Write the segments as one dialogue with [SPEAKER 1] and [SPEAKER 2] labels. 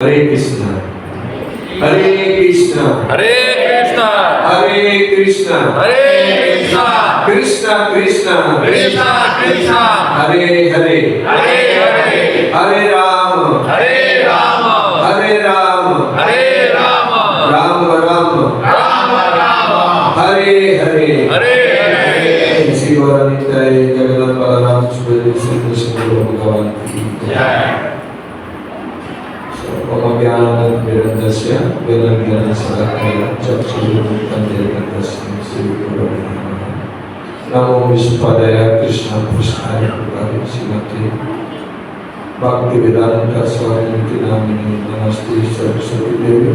[SPEAKER 1] Hare Krishna. Hare Krishna.
[SPEAKER 2] Hare Krishna.
[SPEAKER 1] Hare Krishna.
[SPEAKER 2] Hare Krishna.
[SPEAKER 1] Krishna Krishna.
[SPEAKER 2] Krishna Krishna.
[SPEAKER 1] Hare Hare.
[SPEAKER 2] Hare Hare.
[SPEAKER 1] Hare Rama.
[SPEAKER 2] Hare Rama.
[SPEAKER 1] Hare Rama.
[SPEAKER 2] Hare Rama.
[SPEAKER 1] Rama Rama.
[SPEAKER 2] Rama Rama.
[SPEAKER 1] Hare Hare.
[SPEAKER 2] Hare Hare.
[SPEAKER 1] Sri Varanitaya Jagannath Balaram Subhadra Sri Krishna Bhagavan ki
[SPEAKER 2] Jai.
[SPEAKER 1] Pemabdian Berendasya, Berendasya Sadakaya, Capsulu Berendasya Sri Purwamana. Namo Vishnupadaya Krishna Krishna Purvaya Simati Bhakti Vedanta Swami Namini Namaste Saraswati Devi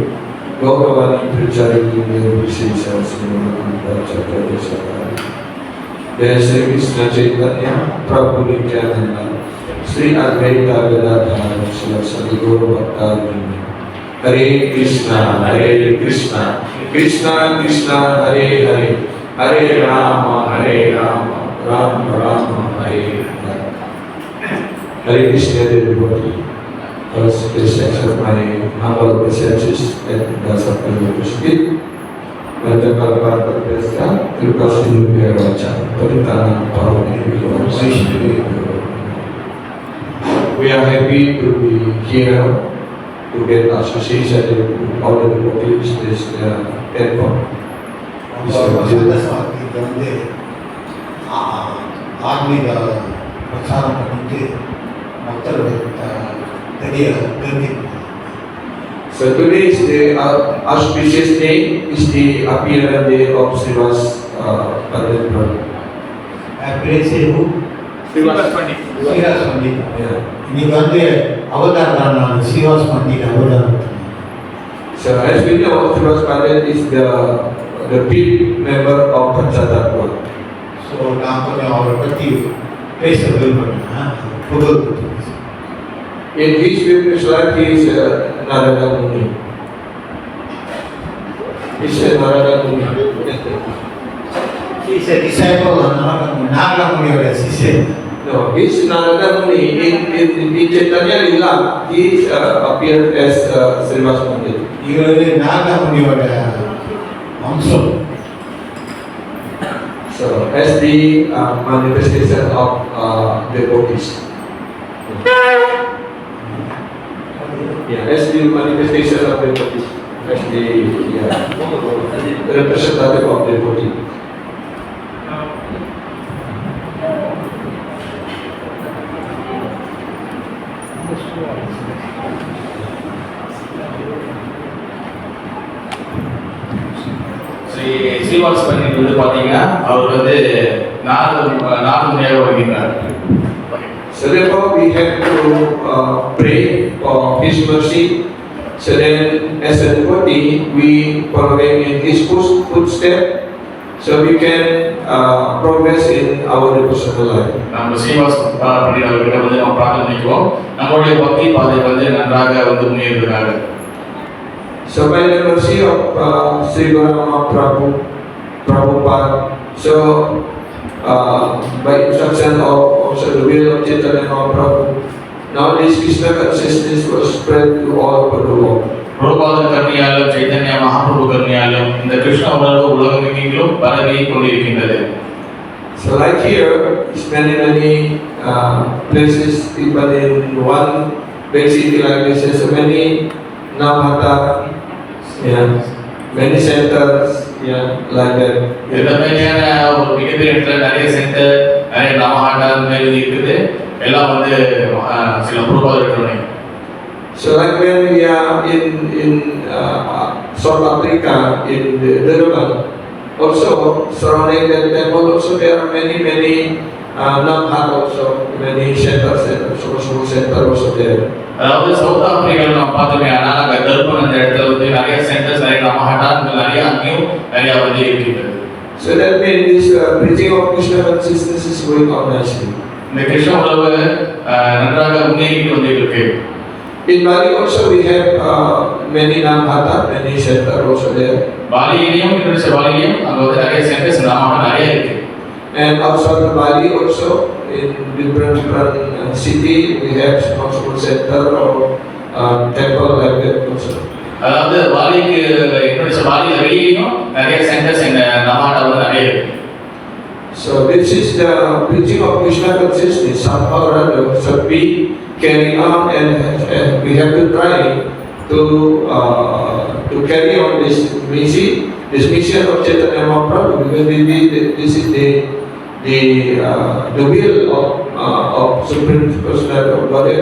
[SPEAKER 1] Gauravani Pracharya Vishesha Srimati Chaturya Sakari Jai Sri Krishna Chaitanya Prabhu Nityananda Sri Advaita Vedanta Sri Guru Bhattacharya Hare Krishna Krishna Krishna Hare Hare Hare Rama Rama Rama Hare Hare. Hare Krishna everybody. First, please accept my humble obeisances and das of the Spirit. Mendengar kata Krishna, terima kasih baca perintah Paroni We are happy to be here to get association with all the devotees this temple.
[SPEAKER 3] ஆன்மீக பிரச்சாரம் பண்ணிட்டு மக்களுக்கு தெரிஞ்சுக்கணும்.
[SPEAKER 1] So today is the auspicious day, is the appearance day of Srivas Pandit Prabhu.
[SPEAKER 2] Srivas Pandit.
[SPEAKER 3] Srivas Pandit
[SPEAKER 1] Yeah.
[SPEAKER 3] இன்னைக்கு வந்து அவதாரம் நான் ஸ்ரீவாஸ் பண்டிட் அவதாரம்.
[SPEAKER 1] So as we know, Srivas Pandit is the big member of Panchatattva.
[SPEAKER 3] So நான் கொஞ்சம் அவரை பற்றி பேச விரும்புகிறேன். புகழ் பற்றி
[SPEAKER 1] In his previous life, he is Narada Muni. He is Narada Muni.
[SPEAKER 3] Is a disciple நாகமுனியோட சிஷ்யன்.
[SPEAKER 1] No, he is Narada Muni. In Chaitanya Lila, he appeared as Srivas Pandit.
[SPEAKER 3] இவர் வந்து நாகமுனியோட வம்சம்.
[SPEAKER 1] So, as the manifestation of devotees. Yeah, as the manifestation of devotees. As the representative of devotee.
[SPEAKER 2] Srivas Pandit வந்து பார்த்தீங்கன்னா அவர் வந்து நாலு முறையாக வருகின்றார்.
[SPEAKER 1] So therefore we have to pray for His mercy. So then as a devotee we following in His footsteps so we can progress in our devotional life.
[SPEAKER 2] நம்ம ஸ்ரீவாஸ் பண்டிட் அவர்கிட்ட வந்து நம்ம பிரார்த்தனை பண்ணிக்குவோம் நம்மளுடைய பக்தி பாதை வந்து நன்றாக வந்து முன்னேறுவதாக.
[SPEAKER 1] So by the mercy of Sri Gaurama Prabhupada, so by instruction of also the will of Chaitanya Mahaprabhu, now this Krishna consciousness was spread to all over the world.
[SPEAKER 2] பிரபுபாதன் கருணையாலும் Chaitanya Mahaprabhu கருணையாலும் இந்த கிருஷ்ண உணர்வு உலகமெங்கிலும் பரவி கொண்டிருக்கின்றது.
[SPEAKER 1] So like here, it's many places, even in one big city like this, there's so many Namhata, yeah, many centers, yeah, like that.
[SPEAKER 2] இந்த மாதிரியான ஒரு மிகப்பெரிய இடத்துல நிறைய சென்டர் நிறைய நாமஹாட்டா மாதிரி இருக்குது எல்லாம் வந்து சில பிரபுபாதர் கருணை.
[SPEAKER 1] So like when we are in South Africa, in Durban, also surrounding that temple, also there are many Namhat also, many centers and social center also there.
[SPEAKER 2] அதாவது சவுத் ஆப்பிரிக்காவில் நம்ம பார்த்தோமே ஆனால் அங்கே தர்பன் அந்த இடத்துல வந்து நிறைய சென்டர்ஸ் நிறைய நாமஹாட்டா நிறைய அங்கேயும் நிறைய வந்து இருக்கிறது.
[SPEAKER 1] So that means this preaching of Krishna consciousness is going on nicely.
[SPEAKER 2] இந்த கிருஷ்ண உணர்வு நன்றாக முன்னேறிட்டு வந்துட்டு இருக்கு.
[SPEAKER 1] In Bali also we have many Namhata, many centers also there.
[SPEAKER 2] பாலியிலையும் இந்தோனேஷியா பாலியிலையும் அங்கே வந்து நிறைய சென்டர்ஸ் நாமஹாட்டா நிறைய இருக்கு.
[SPEAKER 1] And outside of Bali also in different city we have small center or temple like that also.
[SPEAKER 2] அதாவது வாலிக்கு என்னோட வாலியில் வெளியிலையும் நிறைய சென்டர்ஸ் எங்கள் நமாட்டா வந்து நிறைய இருக்கு.
[SPEAKER 1] So this is the preaching of Krishna consciousness. Somehow or other, should we carry on and we have to try to carry on this mission of Chaitanya Mahaprabhu, because this is the will of Supreme Personality of Godhead,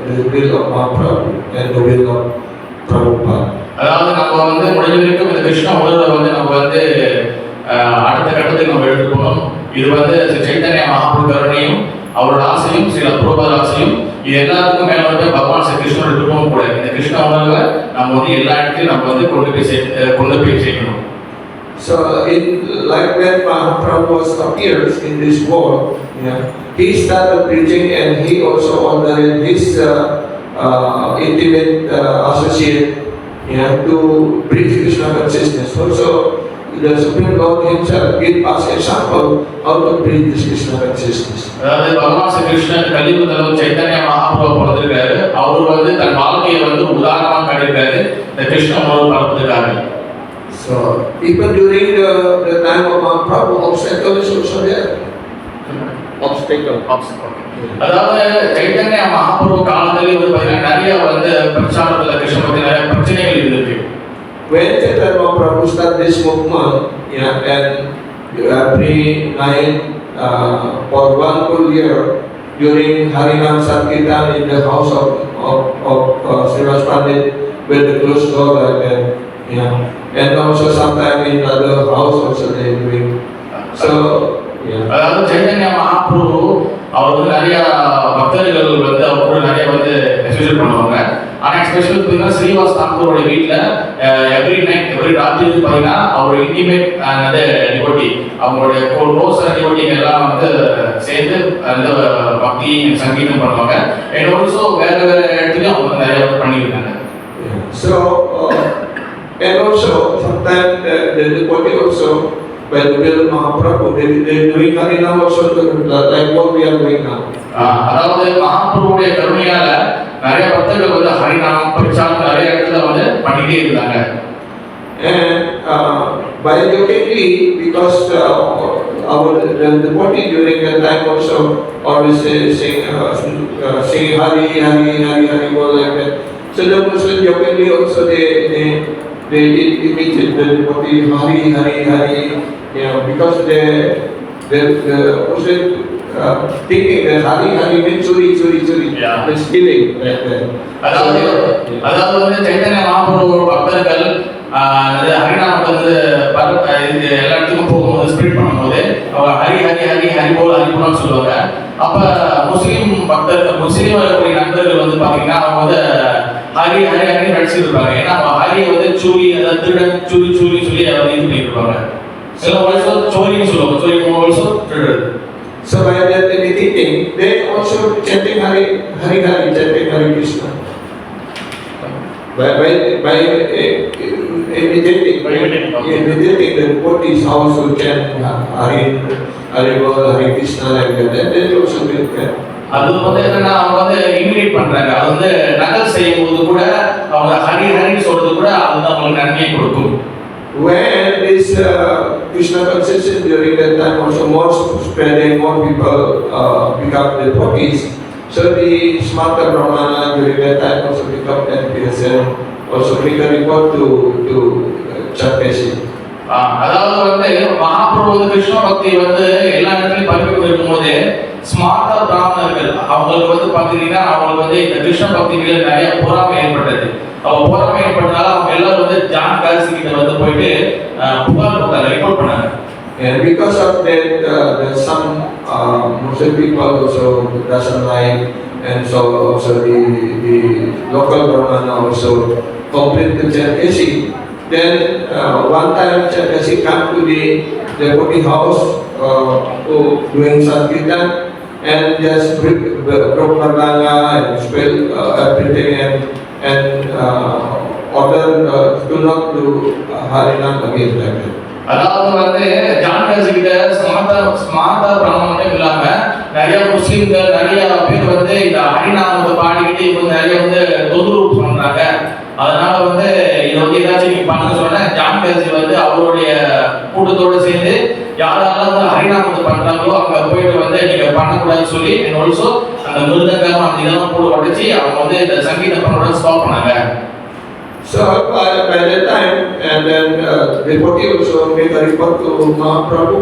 [SPEAKER 1] the will of Mahaprabhu and the will of Prabhupada.
[SPEAKER 2] அதாவது நம்ம வந்து முடிஞ்ச வரைக்கும் இந்த கிருஷ்ண உணர்வை வந்து நம்ம வந்து அடுத்த கட்டத்துக்கு நம்ம எடுத்து போகணும். இது வந்து சைத்தன்ய மகாபிரபு கருணையும் அவரோட ஆசையும் சில பிரபுபாத ஆசையும் இது எல்லாத்துக்கும் மேல வந்து பகவான் ஸ்ரீ கிருஷ்ணனோட விருப்பமும் கூட. இந்த கிருஷ்ண உணர்வை நம்ம வந்து எல்லா இடத்துலையும் நம்ம வந்து கொண்டு போய் சேர்க்கணும்.
[SPEAKER 1] So like when Mahaprabhu appears in this world, he started preaching and he also ordered his intimate associate to preach Krishna consciousness. Also, the Supreme Lord himself gave us example how to preach this Krishna consciousness.
[SPEAKER 2] அதாவது பகவான் ஸ்ரீ கிருஷ்ணன் கலியுகத்தில் சைத்தன்ய மகாபிரபு பிறந்திருக்காரு. அவர் வந்து தன் வாழ்க்கையை வந்து உதாரணமாக காட்டியிருக்காரு இந்த கிருஷ்ண உணர்வு பரப்புறதுக்காக.
[SPEAKER 1] So even during the time of Mahaprabhu, obstacle is also there. Obstacle.
[SPEAKER 2] அதாவது சைத்தன்ய மகாபிரபு காலத்திலே வந்து பார்த்தீங்கன்னா நிறைய வந்து பிரச்சாரத்தில் கிருஷ்ண பற்றி நிறைய பிரச்சனைகள் இருந்திருக்கு.
[SPEAKER 1] When Chaitanya Mahaprabhu started this movement, and every night for one full year during Harinam Sankirtan in the house of Srivas Pandit with the closed door like that, and also sometime in other house also they doing. So
[SPEAKER 2] அதாவது சைத்தன்ய மகாபிரபு அவர் வந்து நிறைய பக்தர்கள் வந்து அவர் கூட நிறைய வந்து especial பண்ணுவாங்க. ஆனால் எக்ஸ்பெஷல் பார்த்தீங்கன்னா ஸ்ரீவாஸ் தாக்கூரோட வீட்டில் எவ்ரி நைட் எவ்ரி ராத்திரி பார்த்தீங்கன்னா அவர் இன்டிமேட் அந்த டிவோட்டி அவங்களுடைய க்ளோஸ் டிவோட்டிங்க எல்லாம் வந்து சேர்ந்து அந்த பக்தி சங்கீதம் பண்ணுவாங்க. அண்ட் ஆல்சோ வேற இடத்துலையும் அவங்க நிறைய பண்ணியிருக்காங்க.
[SPEAKER 1] So and also sometimes the devotee also by the will of Mahaprabhu they doing Harinam also like what we are doing now.
[SPEAKER 2] அதாவது மகாபிரபுடைய கருணையால நிறைய பக்தர்கள் வந்து ஹரிநாமம் பிரச்சாரம் நிறைய இடத்துல வந்து பண்ணிட்டே இருந்தாங்க.
[SPEAKER 1] And by jokingly, because the devotee during that time also always sing Hari Hari Hari Hari Bol like that. So the Muslim jokingly also they imitate the devotee Hari Hari Hari, because they Muslim thinking that Hari Hari means churi, means stealing like that.
[SPEAKER 2] அதாவது வந்து சைத்தன்ய மகாபிரபு பக்தர்கள் ஹரிநாமத்தை வந்து எல்லா இடத்துக்கும் போகும்போது spread பண்ணும்போது அவங்க ஹரி ஹரி ஹரி ஹரிபோல் ஹரிபோல்னு சொல்லுவாங்க. அப்போ முஸ்லீம் பக்தர்கள் முஸ்லீம் வரக்கூடிய நண்பர்கள் வந்து பார்த்தீங்கன்னா அவங்க வந்து ஹரி ஹரி ஹரி நடிச்சிருப்பாங்க. ஏன்னா அவங்க ஹரியை வந்து சூரி அதாவது திருடன் சூரி சொல்லி அதை இது பண்ணியிருப்பாங்க. சில வருஷம் சோரின்னு சொல்லுவாங்க. சோரி 3 வருஷம் திருடன்.
[SPEAKER 1] So by that imitating, they also chanting Hari Hari Hari, chanting Hari Krishna. By imitating the devotees also chant Hari Bol, Hari Krishna like that. And they also do that.
[SPEAKER 2] அது வந்து என்னன்னா அவங்க வந்து இமிடியேட் பண்றாங்க. அது வந்து நகல் செய்யும் போது கூட அவங்க ஹரி ஹரின்னு சொல்றது கூட அதுதான் அவங்களுக்கு நன்மையை கொடுக்கும்.
[SPEAKER 1] When this Krishna consciousness during that time also more spreading, more people become devotees. So the Smarta Brahmana during that time also become NPS and also make a report to Chakrashi.
[SPEAKER 2] அதாவது வந்து மகாபிரபு கிருஷ்ண பக்தி வந்து எல்லா இடத்துலையும் பரப்பி இருக்கும்போது ஸ்மார்த்த பிராமணர்கள் அவங்களுக்கு வந்து பார்த்தீங்கன்னா அவங்களுக்கு வந்து இந்த கிருஷ்ண பக்தி மேல நிறைய பொறாமை ஏற்பட்டது. அவங்க பொறாமை ஏற்பட்டதால அவங்க எல்லாரும் வந்து ஜான் காசி கிட்ட வந்து போயிட்டு புகார் கொடுத்தாங்க, ரிப்போர்ட் பண்ணாங்க.
[SPEAKER 1] And because of that, there's some Muslim people also doesn't like, and so also the local Brahmana also complained to Chakrashi. Then one time Chakrashi come to the devotee house to doing Sankirtan and just broke Madanga and spell everything and order to not do Harinam again like that.
[SPEAKER 2] அதாவது வந்து John Kashi கிட்ட ஸ்மார்த்தா பிரம்மம் மட்டும் இல்லாம நிறைய முஸ்லிம்கள் நிறைய பேர் வந்து இந்த ஹரிநாமத்தை பாடிக்கிட்டு இப்போ நிறைய வந்து தொந்தரவு பண்றாங்க. அதனால வந்து இதை வந்து ஏதாச்சும் நீங்க பண்ணுங்க சொன்னா ஜான் காசி வந்து அவருடைய கூட்டத்தோட சேர்ந்து யாரெல்லாம் வந்து ஹரிநாமத்தை பண்றாங்களோ அங்க போயிட்டு வந்து நீங்க பண்ணக்கூடாதுன்னு சொல்லி ஆல்சோ அந்த மிருதங்கம் அந்த இதெல்லாம் போட்டு உடைச்சி அவங்க வந்து இந்த சங்கீத பண்ணோட ஸ்டாப் பண்ணாங்க.
[SPEAKER 1] So by that time, and then devotee also made a report to Mahaprabhu,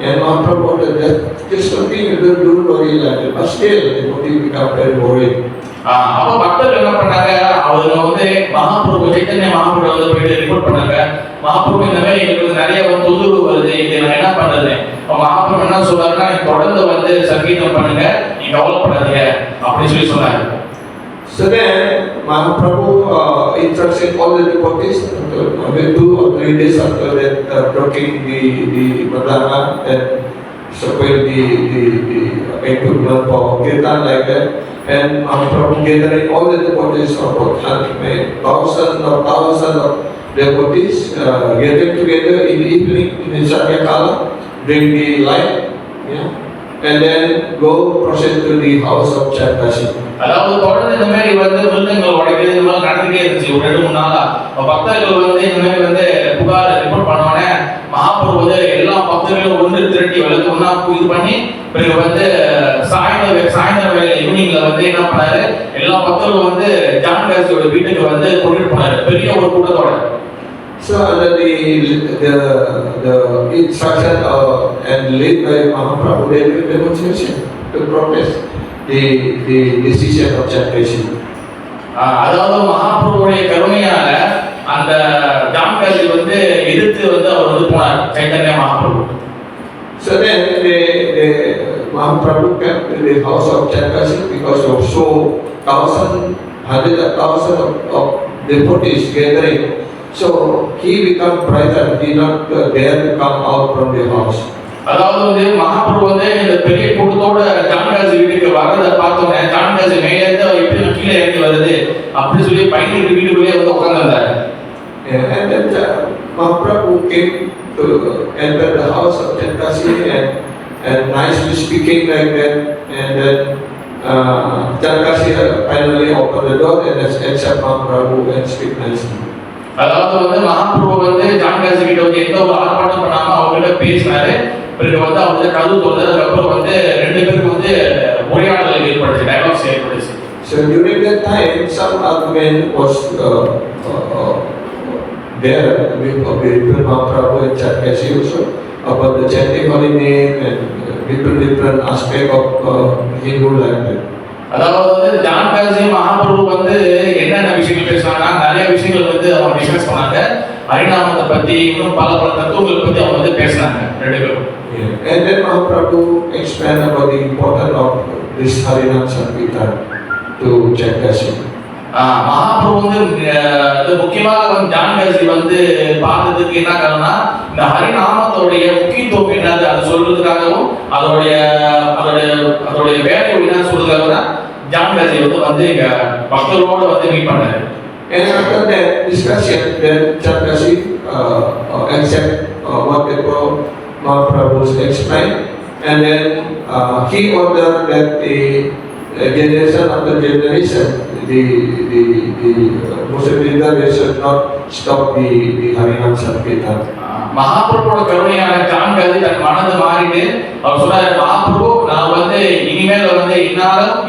[SPEAKER 1] and Mahaprabhu ordered that just continue to do worry like that. But still, devotee become very worried.
[SPEAKER 2] அப்ப பக்தர்கள் என்ன பண்ணாங்க, அவங்க வந்து மகாபிரபு சைத்தன்ய மகாபிரபு வந்து போயிட்டு report பண்ணாங்க. மகாபிரபு இந்த மாதிரி எங்களுக்கு நிறைய வந்து தொந்தரவு வருது, இது நான் என்ன பண்றது? மகாபிரபு என்ன சொல்றாருன்னா, நீங்க தொடர்ந்து வந்து சங்கீதம் பண்ணுங்க, நீங்க கவலைப்படாதீங்க அப்படின்னு சொல்லி சொன்னாங்க.
[SPEAKER 1] So then Mahaprabhu instructed all the devotees maybe 2 or 3 days after that broking the madana and supplying the equipment for kirtan like that, and Mahaprabhu gathering all the devotees of thousands of devotees gathering together in the evening in Sandhya Kala, bring the light, yeah, and then go proceed to the house of Chaitanya.
[SPEAKER 2] அதாவது தொடர்ந்து இந்த மாதிரி வந்து மிருதங்கள் உடைக்கிறது இந்த மாதிரி நடந்துட்டே இருந்துச்சு ஒரு 2-3 நாளா. பக்தர்கள் வந்து இந்த மாதிரி வந்து புகார் ரிப்போர்ட் பண்ணோடனே மகாபிரபு வந்து எல்லா பக்தர்களும் ஒன்று திரட்டி வளர்த்து ஒன்னா இது பண்ணி பிறகு வந்து சாயந்தர வேலை ஈவினிங்ல வந்து என்ன பண்ணாரு, எல்லா பக்தர்களும் வந்து ஜான் காசியோட வீட்டுக்கு வந்து கொண்டுட்டு போனாரு பெரிய ஒரு கூட்டத்தோட.
[SPEAKER 1] So under the instruction and led by Mahaprabhu, they did demonstration to protest the decision of Chaitanya.
[SPEAKER 2] அதாவது மகாபிரபுடைய கருணையால அந்த ஜான் காசி வந்து எதிர்த்து வந்து அவர் வந்து போனார் Chaitanya Mahaprabhu.
[SPEAKER 1] So then Mahaprabhu came to the house of Chaitanya because of so hundreds of thousands of devotees gathering. So he became frightened, he not dare to come out from the house.
[SPEAKER 2] அதாவது வந்து மகாபிரபு வந்து இந்த பெரிய கூட்டத்தோட John Kashi வீட்டுக்கு வரதை பார்த்தோன்னே John Kashi மேலே இருந்து எப்படி கீழே இறங்கி வருது அப்படி சொல்லி பயந்துட்டு வீட்டுக்குள்ளேயே வந்து உட்கார்ந்தாரு.
[SPEAKER 1] And then Mahaprabhu came to enter the house of Chaitanya and nicely speaking like that, and then Chaitanya finally opened the door and accept Mahaprabhu and speak nicely.
[SPEAKER 2] அதாவது வந்து மகாபிரபு வந்து ஜான் காசி கிட்ட வந்து எந்த ஒரு ஆர்ப்பாட்டம் பண்ணாம அவங்க கிட்ட பேசினாரு. பிறகு வந்து அவங்க கதவு திறந்ததுக்கு அப்புறம் வந்து 2 பேருக்கு வந்து உரையாடல் ஏற்பட்டுச்சு, டயலாக்ஸ் ஏற்பட்டுச்சு.
[SPEAKER 1] So during that time, some argument was there with Mahaprabhu and Chaitanya also about the chanting holy name and different aspect of Hindu like that.
[SPEAKER 2] அதாவது வந்து ஜான் காசி மகாபிரபு வந்து என்னென்ன விஷயங்கள் பேசினாங்கன்னா நிறைய விஷயங்கள் வந்து அவங்க டிஸ்கஸ் பண்ணாங்க. ஹரிநாமத்தை பத்தி இன்னும் பல தத்துவங்களை பத்தி அவங்க வந்து பேசினாங்க 2 பேரும்.
[SPEAKER 1] And then Mahaprabhu explained about the importance of this Harinam Sankirtan to Chaitanya.
[SPEAKER 2] Mahaprabhu வந்து முக்கியமாக வந்து ஜான் காசி வந்து பார்த்ததுக்கு என்ன காரணம்னா இந்த ஹரிநாமத்தோடைய முக்கியத்துவம் என்னது அது சொல்றதுக்காகவும் அதோடைய வேலையை என்ன சொல்றதுக்காக தான் ஜான் காசி வந்து இங்க பக்தர்களோட வந்து மீட் பண்ணாரு.
[SPEAKER 1] And after that discussion, then Chaitanya accept whatever Mahaprabhu explained, and then he ordered that the generation after generation, the Muslim leaders should not stop the Harinam Sankirtan.
[SPEAKER 2] மகாபிரபுவோட கருணையான ஜான் காசி தன் மனது மாறிட்டு அவர் சொன்னாரு, மகாபிரபு நான் வந்து இனிமேல் வந்து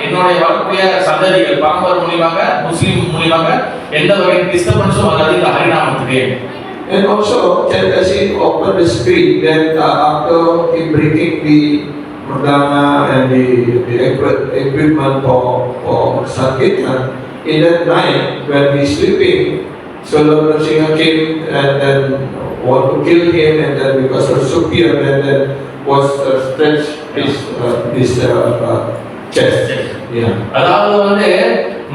[SPEAKER 2] என்னுடைய வரக்கூடிய சந்ததிகள் பரம்பரை மூலியமாக முஸ்லீம் மூலியமாக எந்த வகை டிஸ்டர்பன்ஸும் வராது இந்த ஹரிநாமத்துக்கு.
[SPEAKER 1] And also Chaitanya opened the spirit that after he breaking the Murdana and the equipment for Sankirtan, in that night when he sleeping, so Lord Nrsimha came and then want to kill him, and then because of superior and then was stretched his chest. Yeah.
[SPEAKER 2] அதாவது வந்து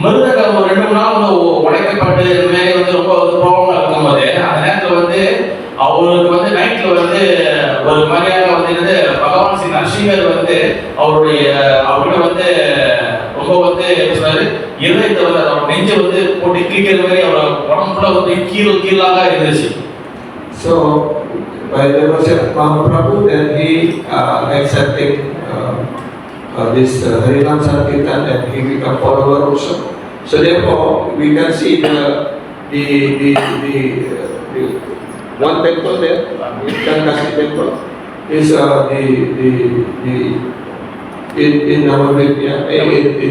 [SPEAKER 2] மிருதங்கம் ஒரு 2-3 நாள் வந்து உடைக்கப்பட்டு இந்த மாதிரி வந்து ரொம்ப ப்ராப்ளம் இருக்கும்போது அந்த நேரத்தில் வந்து அவருக்கு வந்து நைட்ல வந்து ஒரு மரியாதை வந்து என்னது பகவான் ஸ்ரீ நரசிம்மர் வந்து அவர்கிட்ட வந்து ரொம்ப வந்து என்ன சொன்னாரு, இருதயத்தை வந்து அவர் நெஞ்சை வந்து போட்டு கிழிக்கிற மாதிரி அவர் உடம்புல வந்து கீழாக இருந்துச்சு.
[SPEAKER 1] So by the Lord Mahaprabhu, then he accepting this Harinam Sankirtan and he become follower also. So therefore, we can see the one temple there, Kankasi temple, is in Navadvipya, in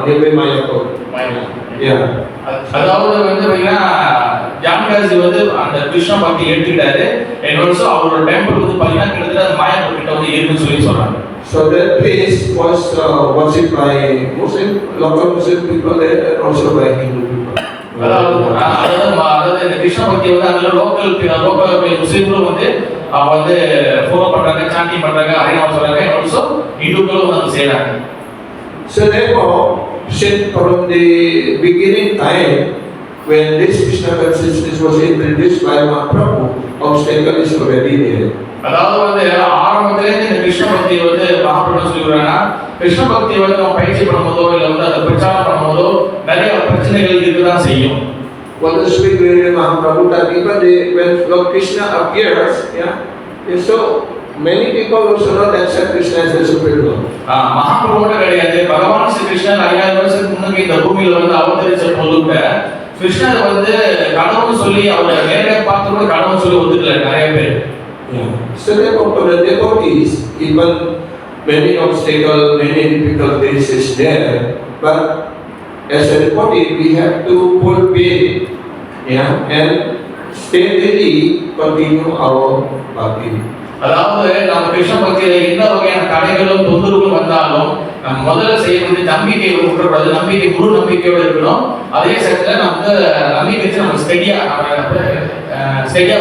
[SPEAKER 1] nearby Mayapur. Yeah.
[SPEAKER 2] அதாவது வந்து பாத்தீங்கன்னா ஜான்காசி வந்து அந்த கிருஷ்ண பக்தி எடுத்துக்கிட்டாரு and also அவரோட temple வந்து பாத்தீங்கன்னா கிட்டத்தட்ட மாயாபுரம் கிட்ட வந்து இருக்குன்னு சொல்லி சொல்றாங்க.
[SPEAKER 1] So that place was worshipped by Muslim, local Muslim people there, and also by Hindu people.
[SPEAKER 2] அதாவது இந்த கிருஷ்ண பக்தி வந்து அங்க லோக்கல் முஸ்லிம்களும் வந்து அவங்க வந்து ஃபாலோ பண்றாங்க, சாண்டி பண்றாங்க, ஹரிநாமம் சொல்றாங்க, and also இந்துக்களும் வந்து செய்றாங்க.
[SPEAKER 1] So therefore, since from the beginning time, when this Krishna consciousness was introduced by Mahaprabhu, obstacle is already there.
[SPEAKER 2] அதாவது வந்து ஆரம்பத்திலே இந்த கிருஷ்ண பக்தி வந்து மகாபிரபு சொல்லிடுறாங்கன்னா கிருஷ்ண பக்தி வந்து நம்ம பயிற்சி பண்ணும்போதோ இல்லை வந்து அதை பிரச்சாரம் பண்ணும்போதோ நிறைய பிரச்சனைகள் இருக்கதான் செய்யும்.
[SPEAKER 1] What the Sri Mahaprabhu that even when Lord Krishna appears, yeah, so many people also not accept Krishna as the supreme Lord.
[SPEAKER 2] மகாபிரபுவோட கிடையாது, பகவான் ஸ்ரீ கிருஷ்ணன் 5000 வருஷத்துக்கு முன்னாடி இந்த பூமியில வந்து அவதரிச்ச போது கூட கிருஷ்ணர் வந்து கடவுள்னு சொல்லி அவரை நேரடியாக பார்த்து கூட கடவுள்னு சொல்லி ஒத்துக்கல நிறைய பேர்.
[SPEAKER 1] So therefore, for the devotees, even many obstacles, many difficulties is there, but as a devotee, we have to fulfill, and steadily continue our bhakti.
[SPEAKER 2] அதாவது நம்ம கிருஷ்ண பக்தியில எந்த வகையான தடைகளும் தொந்தரவுகளும் வந்தாலும் நம்ம முதல்ல செய்ய வேண்டிய நம்பிக்கை விட்டுறக்கூடாது, நம்பிக்கை முழு நம்பிக்கையோட இருக்கணும். அதே சமயத்துல நம்ம நம்பிக்கை வச்சு நம்ம ஸ்டெடியா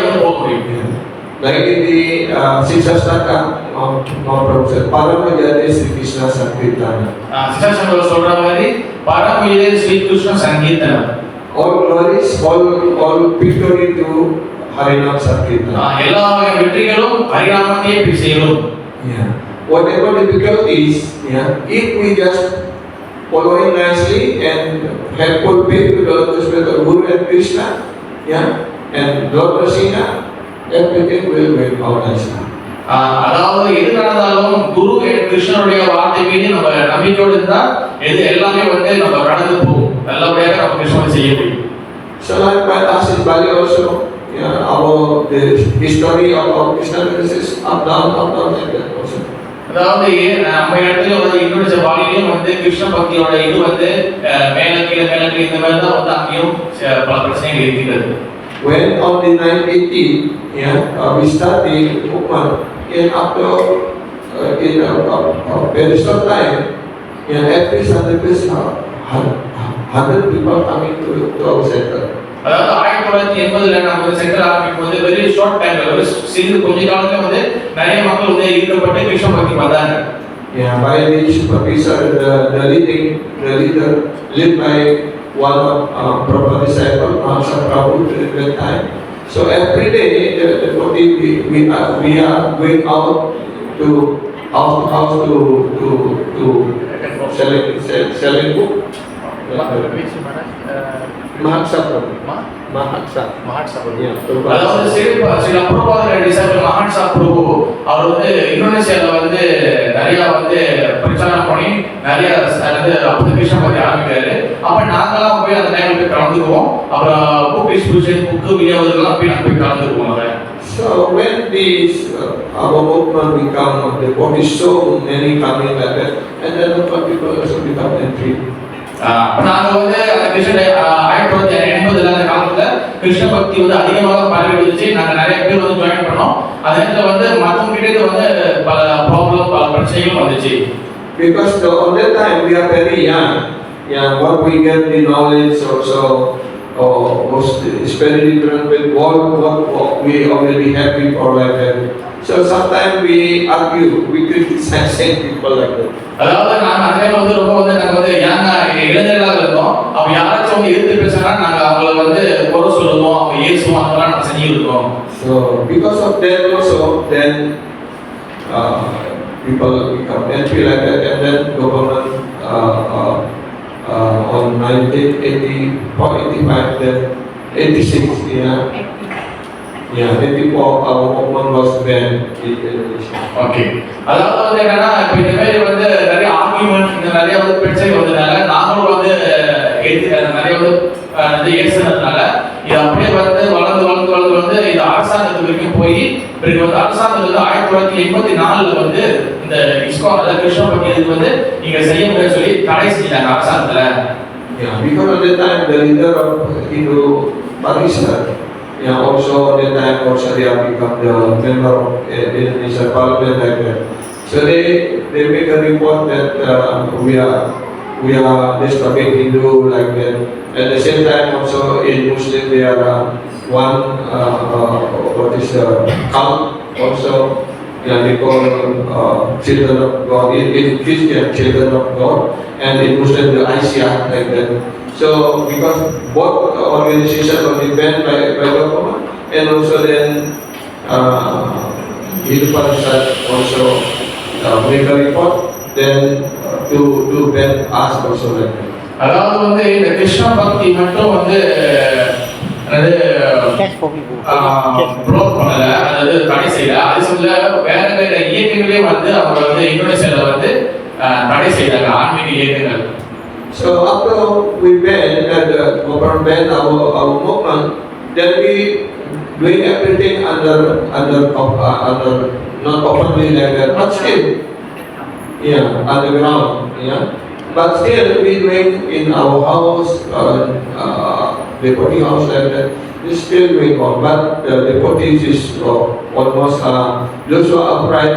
[SPEAKER 2] வந்து போக முடியும்.
[SPEAKER 1] Like in the Sisastaka, Mahaprabhu said, Paramajate Sri Krishna Sankirtana.
[SPEAKER 2] சிசாசங்கர் சொல்ற மாதிரி பரமஜே ஸ்ரீ கிருஷ்ண சங்கீர்த்தனம்.
[SPEAKER 1] All glories, all victory to Harinam Sankirtana.
[SPEAKER 2] எல்லா வெற்றிகளும் ஹரிநாமத்தையே போய் சேரும்.
[SPEAKER 1] Yeah. Whatever difficulties, if we just following nicely and have full faith to the Lord Guru and Krishna, and Lord Krishna, everything will work out nicely.
[SPEAKER 2] அதாவது எது நடந்தாலும் குரு கிருஷ்ணனுடைய வார்த்தை மீது நம்ம நம்பிக்கையோடு இருந்தா எது எல்லாமே வந்து நம்ம கடந்து போகும், நல்லபடியாக நம்ம கிருஷ்ணன் செய்ய முடியும்.
[SPEAKER 1] So like by us in Bali also, the history of our Krishna is up down like that also.
[SPEAKER 2] அதாவது நம்ம இடத்துல வந்து இந்தோனேசியா பாலிலையும் வந்து கிருஷ்ண பக்தியோட இது வந்து மேல கீழே இந்த மாதிரி தான் வந்து அங்கேயும் பல பிரச்சனைகள் இருக்கிறது.
[SPEAKER 1] When on the 980, we start the movement, and after in a very short time, at least 100 people coming to our center.
[SPEAKER 2] அதாவது 1980ல நம்ம சென்டர் ஆரம்பிக்கும் போது வெரி ஷார்ட் டைம்ல ஒரு சிறிது கொஞ்ச காலத்துல வந்து நிறைய மக்கள் வந்து ஈடுபட்டு கிருஷ்ண பக்தி வந்தாங்க.
[SPEAKER 1] By the supervisor, the leader led by one of Prabhupada disciple, Mahasa Prabhu at that time. So every day, we are going out to house to selling book. Mahasa Prabhu.
[SPEAKER 2] அதாவது சில பிரபுபாதர் டிசைபிள் மகான்சா பிரபு அவர் வந்து இந்தோனேசியால வந்து நிறைய வந்து பிரச்சாரம் பண்ணி நிறைய கிருஷ்ண பக்தி ஆரம்பிக்கிறாரு. அப்ப நாங்கெல்லாம் போய் அந்த டைம்ல போய் கலந்துக்குவோம். அப்புறம் புக் டிஸ்ட்ரிபியூஷன் புக்கு விநியோகத்துலாம் போய் நாங்கள் போய் கலந்துக்குவோம்.
[SPEAKER 1] So when these our movement become the body so many coming like that, and then the people also become entry.
[SPEAKER 2] நாங்க வந்து கிருஷ்ண 1980ல அந்த காலத்துல கிருஷ்ண பக்தி வந்து அதிகமாக பரவி வந்துச்சு. நாங்க நிறைய பேர் வந்து ஜாயின் பண்ணோம். அதே நேரத்துல வந்து மத்தவங்க கிட்ட வந்து பல ப்ராப்ளம் பல பிரச்சனைகள் வந்துச்சு.
[SPEAKER 1] Because on that time we are very young, what we get the knowledge also was very different with what we already have before like that. So sometimes we argue, we criticize people like that.
[SPEAKER 2] அதாவது நாங்க அதே வந்து ரொம்ப வந்து நாங்க வந்து இளைஞர்களாக இருந்தோம். அப்ப யாராச்சும் வந்து எதிர்த்து பேசினா நாங்க அவங்கள வந்து குறை சொல்லுவோம், அவங்க ஏசுவோம், அதெல்லாம் நாங்க செஞ்சிருக்கோம்.
[SPEAKER 1] So because of that also, then people become angry like that, and then government on 1984, 85, then 86, Yeah, the people, our movement was banned in Indonesia.
[SPEAKER 2] Okay. அதாவது வந்து என்னன்னா இப்போ இந்த மாதிரி வந்து நிறைய ஆர்கியூமெண்ட் இந்த நிறைய வந்து பிரச்சனை வந்ததுனால நாங்களும் வந்து நிறைய வந்து ஏசுனதுனால இது அப்படியே வந்து வளர்ந்து இது அரசாங்கத்துக்கு வரைக்கும் போய் பிறகு வந்து அரசாங்கம் வந்து 1984 வந்து இந்த இஸ்கான் அதாவது கிருஷ்ண பக்தி இதுக்கு வந்து நீங்க செய்ய முடியாது சொல்லி தடை செஞ்சாங்க அரசாங்கத்துல.
[SPEAKER 1] Yeah, because at the time the leader of Hindu Pakistan, yeah, also at the time also they have become the member of Indonesia Parliament like that. So they make a report that we are disturbing Hindu like that. At the same time also in Muslim they are one what is cult also. Yeah, they call children of God. In Christian, children of God, and in Muslim, the ICA, like that. So, because both organizations were banned by government, and also then Hindu Parishad also make a report, then to ban us also like that.
[SPEAKER 2] அதாவது வந்து இந்த கிருஷ்ண பக்தி மட்டும் வந்து block பண்ணல, அதாவது தடை செய்யல. அது சொல்ல வேற இயக்கங்களே வந்து அவங்க வந்து இந்தோனேசியால வந்து தடை செய்யறாங்க ஆன்மீக இயக்கங்கள்.
[SPEAKER 1] So after we banned and the government banned our movement, then we doing everything under not openly like that, but still, yeah, underground, yeah. But still we doing in our house, deporting house like that. It's still going on, but the deportees is almost those who are upright,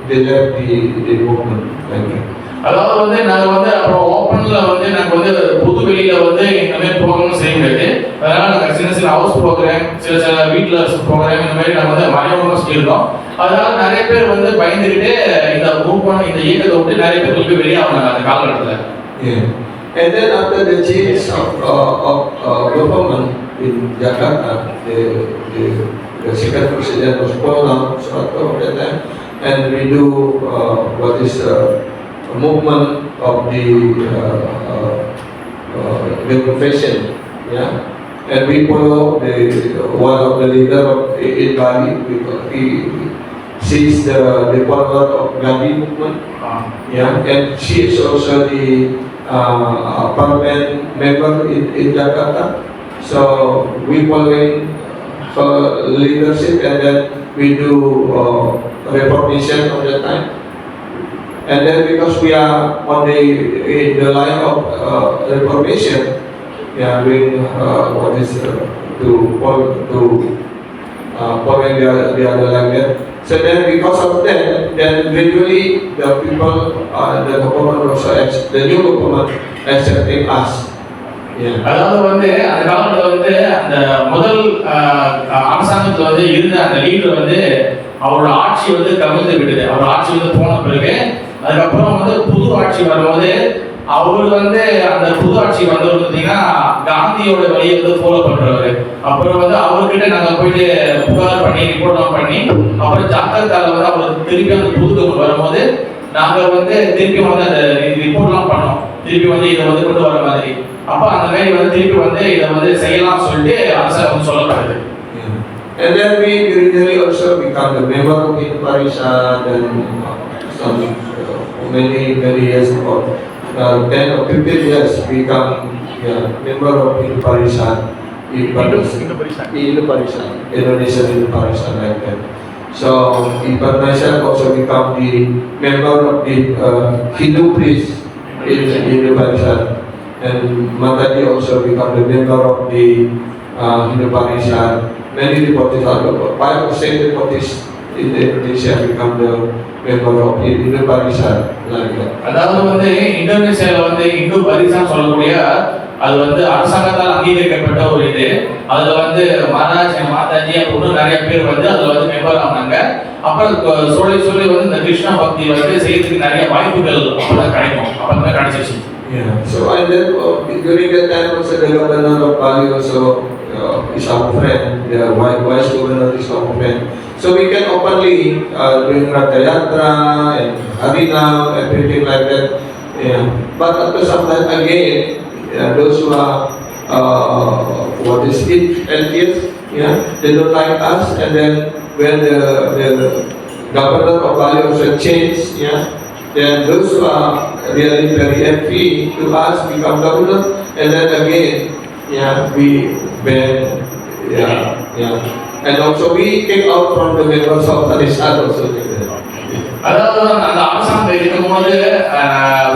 [SPEAKER 1] they left the movement. Thank you.
[SPEAKER 2] அதாவது வந்து நாங்க வந்து அப்புறம் ஓப்பன்ல வந்து நாங்க வந்து பொது வெளியில வந்து இந்த மாதிரி ப்ரோக்ராம் செய்ய முடியாது. அதனால நாங்க சின்ன ஹவுஸ் ப்ரோக்ராம், சில வீட்ல ப்ரோக்ராம் இந்த மாதிரி நாங்க வந்து மறைமுகமா செய்யறோம். அதனால நிறைய பேர் வந்து பயந்துகிட்டு இந்த மூவ்மெண்ட் இந்த இயக்கத்தை விட்டு நிறைய பேர் போய் வெளியே ஆனாங்க அந்த காலகட்டத்துல.
[SPEAKER 1] Yeah. And then after the change of government in Jakarta, the second president was Polam Soeharto at that time, and we do what is movement of the confession, yeah, and we follow one of the leader of in Bali, because she is the follower of Gandhi movement, yeah, and she is also the parliament member in Jakarta. So we following her leadership, and then we do reformation of the time. And then because we are in the line of reformation, we are doing what is following the other like that. So then because of that, then gradually the people, the government also the new government accepting us.
[SPEAKER 2] அதாவது வந்து அந்த காலத்துல வந்து அந்த முதல் அரசாங்கத்துல வந்து இருந்த அந்த லீடர் வந்து அவரோட ஆட்சி வந்து கவிழ்ந்து விடுது. அவர் ஆட்சி வந்து போன பிறகு அதுக்கப்புறம் வந்து புது ஆட்சி வரும்போது அவர் வந்து அந்த புது ஆட்சி வந்தவர் பார்த்தீங்கன்னா காந்தியோட வழியை வந்து ஃபாலோ பண்றவர். அப்புறம் வந்து அவர்கிட்ட நாங்கள் போயிட்டு புகார் பண்ணி ரிப்போர்ட்லாம் பண்ணி அப்புறம் ஜாக்கிரதால வந்து அவர் திருப்பி அந்த புது வரும்போது நாங்கள் வந்து திருப்பி வந்து அந்த ரிப்போர்ட்லாம் பண்ணோம். திருப்பி வந்து இதை வந்து கொண்டு வர மாதிரி அப்போ அந்த மாதிரி வந்து திருப்பி வந்து இதை வந்து செய்யலாம் சொல்லிட்டு அரசாங்கம் வந்து சொல்லப்படுது.
[SPEAKER 1] And then we gradually also become the member of Hindu Parishad, and some many years ago, 10 or 15 years become member of Hindu Parishad Hindu Parishad, Indonesian Hindu Parishad like that. So Iban Parishad also become the member of the Hindu priest in Hindu Parishad, and Mataji also become the member of the Hindu Parishad. Many devotees are 5 or 6 devotees in Indonesia become the member of Hindu Parishad like that.
[SPEAKER 2] அதாவது வந்து இந்தோனேசியால வந்து இந்து பரிசான் சொல்லக்கூடிய அது வந்து அரசாங்கத்தால் அங்கீகரிக்கப்பட்ட ஒரு இது. அதுல வந்து மகாராஜ் மாதாஜி அப்படின்னு நிறைய பேர் வந்து அதுல வந்து மெம்பர் ஆனாங்க. அப்புறம் சொல்லி வந்து இந்த கிருஷ்ண பக்தி வந்து செய்யறதுக்கு நிறைய வாய்ப்புகள் அப்பதான் கிடைக்கும். அப்பதான் கிடைச்சிச்சு.
[SPEAKER 1] Yeah. So and then during that time also the governor of Bali also is our friend. The vice governor is our friend. So we can openly doing Ratha Yatra and Harinam, everything like that. Yeah. But after some time again, those who are what is it, LTS, yeah, they don't like us, and then when the governor of Bali also changed, yeah, then those who are really very envy to us become governor, and then again, yeah, we ban, and also we kick out from the members of Talisad also.
[SPEAKER 2] அதாவது அந்த அரசாங்கம் இருக்கும்போது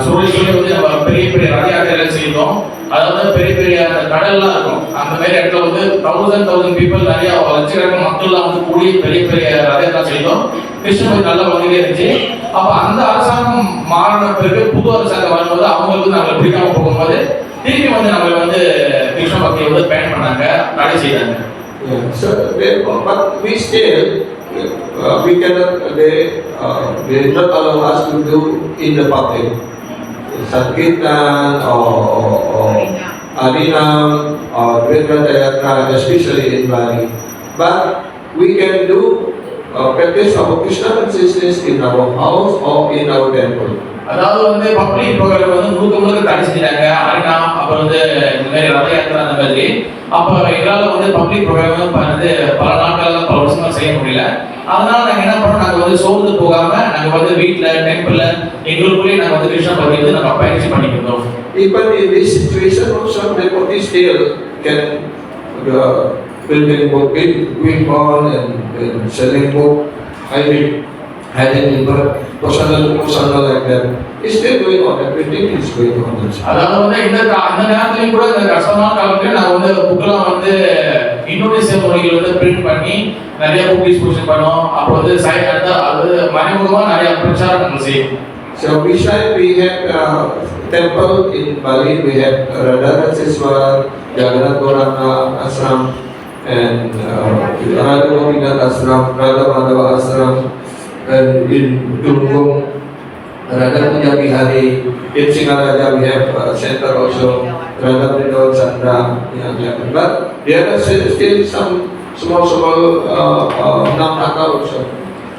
[SPEAKER 2] சொல்லி வந்து நம்ம பெரிய பெரிய ரத யாத்திரைகள் செய்தோம். அதாவது பெரிய பெரிய அந்த கடல்லாம் இருக்கும், அந்த மாதிரி இடத்துல வந்து 1000 பீப்புள் நிறைய லட்சக்கணக்கான மக்கள்லாம் வந்து கூடி பெரிய பெரிய ரத யாத்திரை செய்தோம். கிருஷ்ணபக்தி நல்லா வந்துட்டே இருந்துச்சு. அப்ப அந்த அரசாங்கம் மாறின பிறகு புது அரசாங்கம் வரும்போது அவங்களுக்கு நம்மளை பிடிக்காம போகும்போது திருப்பி வந்து நம்மளை வந்து கிருஷ்ண பக்தியை வந்து பேன் பண்ணாங்க, தடை செய்தாங்க.
[SPEAKER 1] So, but we still, we cannot, they not allow us to do in the public. Sankirtan or Arinam or Vedantayatra, especially in Bali. But we can do practice of Krishna consciousness in our house or in our temple.
[SPEAKER 2] அதாவது வந்து public program வந்து முழுக்க தடை செஞ்சாங்க. Aryna அப்புறம் வந்து இந்த மாதிரி ரத யாத்திரை அந்த மாதிரி. அப்போ எங்களால் வந்து பப்ளிக் ப்ரோக்ராம் வந்து பல நாட்கள் பல வருஷங்கள் செய்ய முடியல. அதனால நாங்கள் என்ன பண்ணோம், நாங்கள் வந்து சோர்ந்து போகாம நாங்கள் வந்து வீட்டில் டெம்பிளில் எங்களுக்குள்ளேயே நாங்கள் வந்து கிருஷ்ண பக்தி வந்து நாங்கள் பயிற்சி பண்ணிக்கிறோம்.
[SPEAKER 1] Even in this situation also, devotees still can building book, going on and selling book, hiding personal like that. It's still going on, everything is going on.
[SPEAKER 2] அதாவது வந்து இந்த நேரத்துலையும் கூட இந்த கஷ்டமான காலத்துலையும் நாங்கள் வந்து புக்கெல்லாம் வந்து இந்தோனேசிய மொழிகள் வந்து பிரிண்ட் பண்ணி நிறைய புக் டிஸ்ட்ரிபியூஷன் பண்ணோம். அப்போ வந்து அது மறைமுகமாக நிறைய பிரச்சாரங்கள் செய்யும்.
[SPEAKER 1] So besides we have temple in Bali, we have Radharaseswara, Jagannath Gauranga Ashram, and Radha Gopinath Ashram, Radha Madhava Ashram, and in Tulung, Radha Puja Bihari, in Singaraja we have center also, Radha Vrindavan Chandra, but there are still some small Namaka also.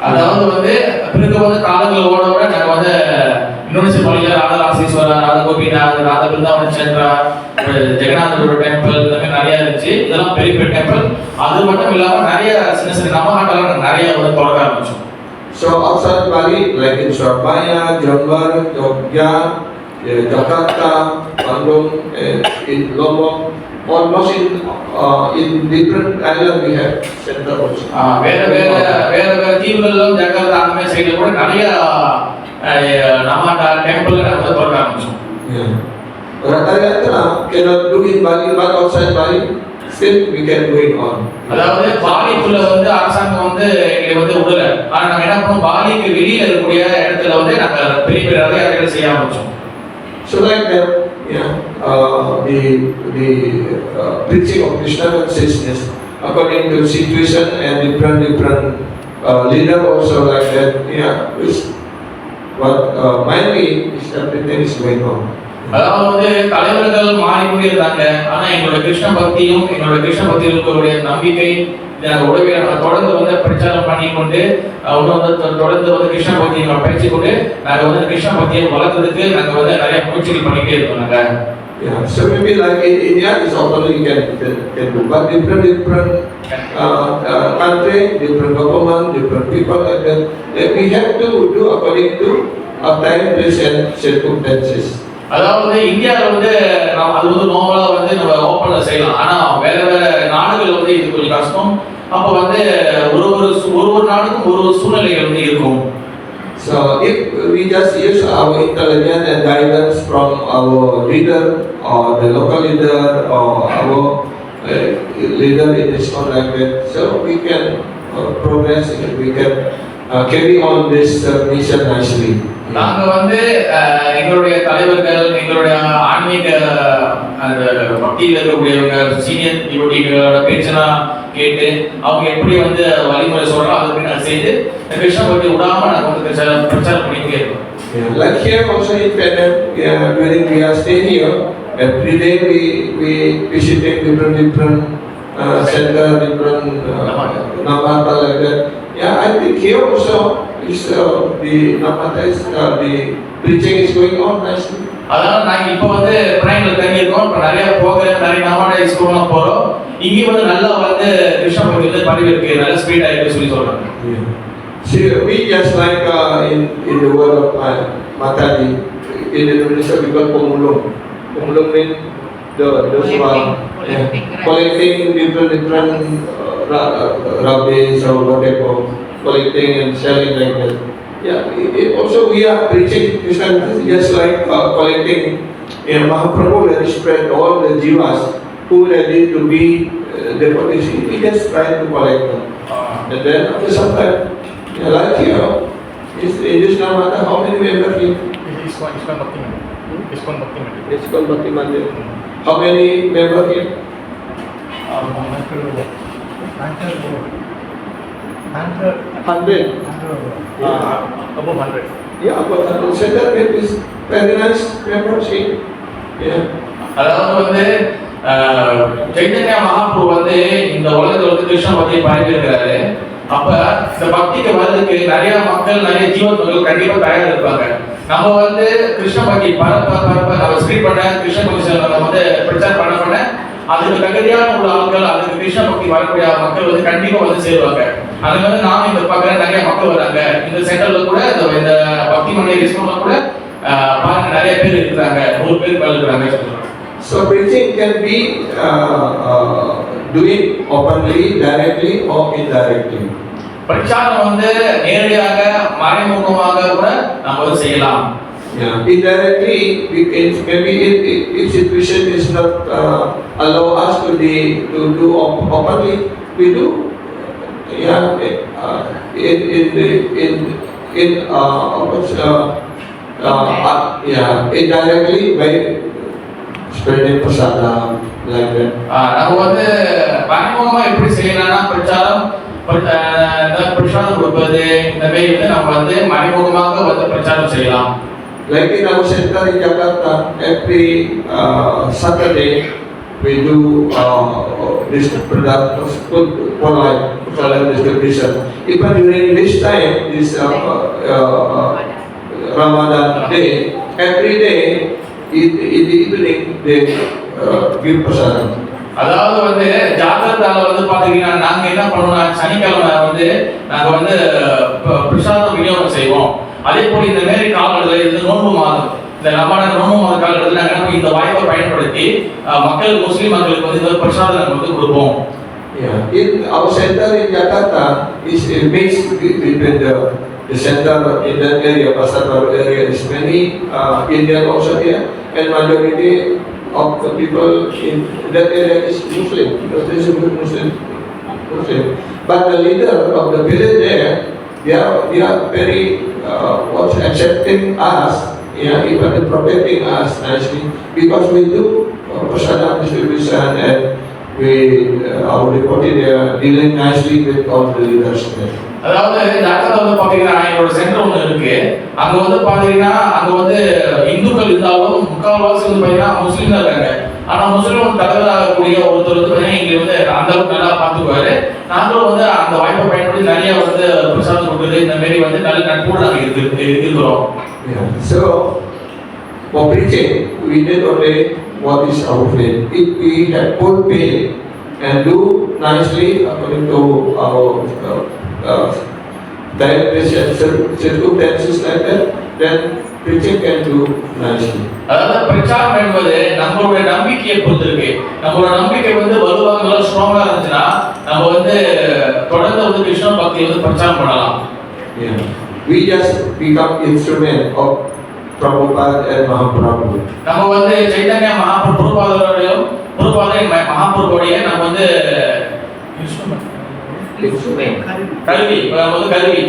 [SPEAKER 2] அதாவது வந்து பிறகு வந்து காலங்கள் ஓட ஓட நாங்கள் வந்து இந்தோனேசிய மொழியில் ராதராசீஸ்வரர், ராதா கோபிநாத், ராதா பிருந்தாவன் சந்திரா, ஜெகநாதரோட டெம்பிள் இந்த மாதிரி நிறைய இருந்துச்சு. இதெல்லாம் பெரிய பெரிய டெம்பிள். அது மட்டும் இல்லாமல் நிறைய சின்ன சின்ன நமஹாட்டெல்லாம் நிறைய வந்து தொடங்க ஆரம்பிச்சோம்.
[SPEAKER 1] So outside Bali, like in Surabaya, Jember, Jogja, Jakarta, Bandung, in Lombok, almost in different islands we have center also.
[SPEAKER 2] வேற தீவுகளிலும் ஜகார்த்தா அந்த மாதிரி சைடில் கூட நிறைய நமஹாட்டா டெம்பிள் வந்து தொடங்க ஆரம்பிச்சோம்.
[SPEAKER 1] Ratha cannot do in Bali, but outside Bali, still we can do it on.
[SPEAKER 2] அதாவது பாலிக்குள்ள வந்து அரசாங்கம் வந்து எங்களை வந்து விடல. ஆனா நாங்க என்ன பண்ணோம், பாலிக்கு வெளியில இருக்கக்கூடிய இடத்துல வந்து நாங்க பெரிய பெரிய ரத யாத்திரைகள் செய்ய ஆரம்பிச்சோம்.
[SPEAKER 1] So like that, the preaching of Krishna consciousness according to situation and different leader also like that. But mainly everything is going on.
[SPEAKER 2] அதாவது வந்து தலைவர்கள் மாறிக்கொண்டே இருந்தாங்க. ஆனா எங்களோட கிருஷ்ண பக்தியும் எங்களோட கிருஷ்ண பக்திகளுடைய நம்பிக்கை உடவே தொடர்ந்து வந்து பிரச்சாரம் பண்ணிக்கொண்டு தொடர்ந்து வந்து கிருஷ்ண பக்தியை பயிற்சி கொண்டு நாங்கள் வந்து கிருஷ்ண பக்தியை வளர்த்ததுக்கு நாங்கள் வந்து நிறைய முயற்சிகள் பண்ணிக்கிட்டே இருக்கோம். நாங்கள்
[SPEAKER 1] so maybe like in India is also you can do, but different country, different government, different people like that. We have to do according to our time, place and circumstances.
[SPEAKER 2] அதாவது இந்தியாவில் வந்து அது வந்து நார்மலாக வந்து நம்ம ஓப்பனில் செய்யலாம். ஆனால் வேற நாடுகள் வந்து இது கொஞ்சம் கஷ்டம். அப்போ வந்து ஒரு நாடுக்கும் ஒரு சூழ்நிலைகள் வந்து இருக்கும்.
[SPEAKER 1] So if we just use our intelligence and guidance from our leader or the local leader or our leader in this congregation, so we can progress and we can carry on this mission nicely.
[SPEAKER 2] நாங்கள் வந்து எங்களுடைய தலைவர்கள், எங்களுடைய ஆன்மீக அந்த பக்தியில் இருக்கக்கூடியவங்க, senior டிவோட்டிகளோட பேச்செல்லாம் கேட்டு அவங்க எப்படி வந்து வழிமுறை சொல்கிறோம் அதை போய் நாங்கள் செய்து கிருஷ்ண பக்தி விடாமல் நாங்கள் வந்து பிரச்சாரம் பண்ணிக்கிட்டே இருக்கோம்.
[SPEAKER 1] Like here also in Penang, when we are staying here, every day we visiting different center, different Namahata like that. I think here also is the Namahata is the preaching is going on nicely.
[SPEAKER 2] அதனால நாங்கள் இப்போ வந்து பிராங்கில் தங்கியிருக்கோம். இப்போ நிறைய போகிறேன், நிறைய நம்மளோட ஸ்கூல்லாம் போகிறோம். இங்கே வந்து நல்லா வந்து கிருஷ்ண பக்தி வந்து பதிவு இருக்கு, நல்ல ஸ்பீடாக இருக்குன்னு சொல்லி சொல்கிறாங்க.
[SPEAKER 1] See, we just like in the word of Mataji, in Indonesia we call pemulung. Pemulung means those who are collecting different rubbish or whatever, collecting and selling like that. Yeah, also we are preaching Krishna just like collecting. Mahaprabhu will spread all the jivas who ready to be devotees. He just try to collect them. And then after some time, like here, in this Namata, how many members here?
[SPEAKER 4] ISKCON Bhakti Mandir. ISKCON Bhakti Mandir.
[SPEAKER 1] ISKCON Bhakti Mandir. How many members here? 100.
[SPEAKER 4] Above 100.
[SPEAKER 1] Yeah, but Center is very nice members here. Yeah.
[SPEAKER 2] அதாவது வந்து சைத்தன்ய மகாபிரபு வந்து இந்த உலகத்துல வந்து கிருஷ்ண பக்தியை பாடிட்டு இருக்கிறாரு. அப்ப இந்த பக்திக்கு வர்றதுக்கு நிறைய மக்கள், நிறைய ஜீவன்கள் கண்டிப்பா தயாரா இருப்பாங்க. நம்ம வந்து கிருஷ்ண பக்தி பரப்ப நம்ம ஸ்பீட் பண்ண கிருஷ்ண பக்தி நம்ம வந்து பிரச்சாரம் பண்ண அதுக்கு தகுதியான உள்ள ஆட்கள், அதுக்கு கிருஷ்ண பக்தி வரக்கூடிய மக்கள் வந்து கண்டிப்பா வந்து சேருவாங்க. அது வந்து நானும் இந்த பக்கம் நிறைய மக்கள் வராங்க. இந்த சென்டர்ல கூட இந்த பக்தி மண்டல டிஸ்கவுண்ட்ல கூட பாருங்க நிறைய பேர் இருக்கிறாங்க, 100 பேர் மேல இருக்கிறாங்க சொல்றாங்க.
[SPEAKER 1] So preaching can be doing openly, directly or indirectly.
[SPEAKER 2] பிரச்சாரம் வந்து நேரடியாக மறைமுகமாக கூட நம்ம வந்து செய்யலாம்.
[SPEAKER 1] Yeah, indirectly, maybe if situation is not allow us to do openly, we do. Yeah, indirectly by spreading prasadam like that.
[SPEAKER 2] நம்ம வந்து மறைமுகமா எப்படி செய்யலாம்னா பிரச்சாரம் பிரசாதம் கொடுப்பது, இந்த மாதிரி வந்து நம்ம வந்து மறைமுகமாக வந்து பிரச்சாரம் செய்யலாம்.
[SPEAKER 1] Like in our center in Jakarta, every Saturday we do this product for life distribution. Even during this time, this Ramadan day, every day in the evening they give prasadam.
[SPEAKER 2] அதாவது வந்து ஜாகிரதால வந்து பாத்தீங்கன்னா நாங்க என்ன பண்ணுவோம்னா சனிக்கிழமை வந்து நாங்க வந்து பிரசாதம் விநியோகம் செய்வோம். அதே போல இந்த மாதிரி காலகட்டத்தில் இது நோன்பு மாதம், இந்த நம்ம நோன்பு மாத காலகட்டத்தில் நாங்கள் இந்த வாய்ப்பை பயன்படுத்தி மக்கள், முஸ்லீம் மக்களுக்கு வந்து இந்த பிரசாதம் நாங்கள் வந்து கொடுப்போம்.
[SPEAKER 1] In our center in Jakarta is a mix between the center in that area, Pasar Baru area, is many Indian also here, and majority of the people in that area is Muslim, because there is a good Muslim. But the leader of the village there, they are very accepting us, even protecting us nicely, because we do prasadam distribution and our devotee they are dealing nicely with all the leaders there.
[SPEAKER 2] அதாவது ஜாக்கிரதா வந்து பாத்தீங்கன்னா என்னோட centre ஒன்று இருக்கு. அங்க வந்து பாத்தீங்கன்னா அங்க வந்து இந்துக்கள் இருந்தாலும் முக்கால்வாசி வந்து பாத்தீங்கன்னா முஸ்லீம் தான் இருக்காங்க. ஆனா முஸ்லீம் தலைவராகக்கூடிய ஒருத்தர் வந்து பாத்தீங்கன்னா எங்களை வந்து அந்த அளவுக்கு நல்லா பார்த்துக்குவாரு. நாங்களும் வந்து அந்த வாய்ப்பை பயன்படுத்தி நிறைய வந்து பிரசாதம் கொடுக்குறது, இந்த மாதிரி வந்து நல்ல நட்போடு நாங்கள் இருக்கிறோம்.
[SPEAKER 1] So for preaching, we did only what is our faith. If we have full faith and do nicely according to our direct circumstances like that, then preaching can do nicely.
[SPEAKER 2] அதாவது பிரச்சாரம் என்பது நம்மளுடைய நம்பிக்கையை பொறுத்து இருக்கு. நம்மளோட நம்பிக்கை வந்து வலுவாக நல்லா ஸ்ட்ராங்கா இருந்துச்சுன்னா நம்ம வந்து தொடர்ந்து வந்து கிருஷ்ண பக்தியை வந்து பிரச்சாரம் பண்ணலாம்.
[SPEAKER 1] We just become instrument of Prabhupada and Mahaprabhu.
[SPEAKER 2] நம்ம வந்து சைத்தன்ய மகாபிரபுவோடையும் மகாபிரபுவோடைய நம்ம வந்து கல்வி கல்வி.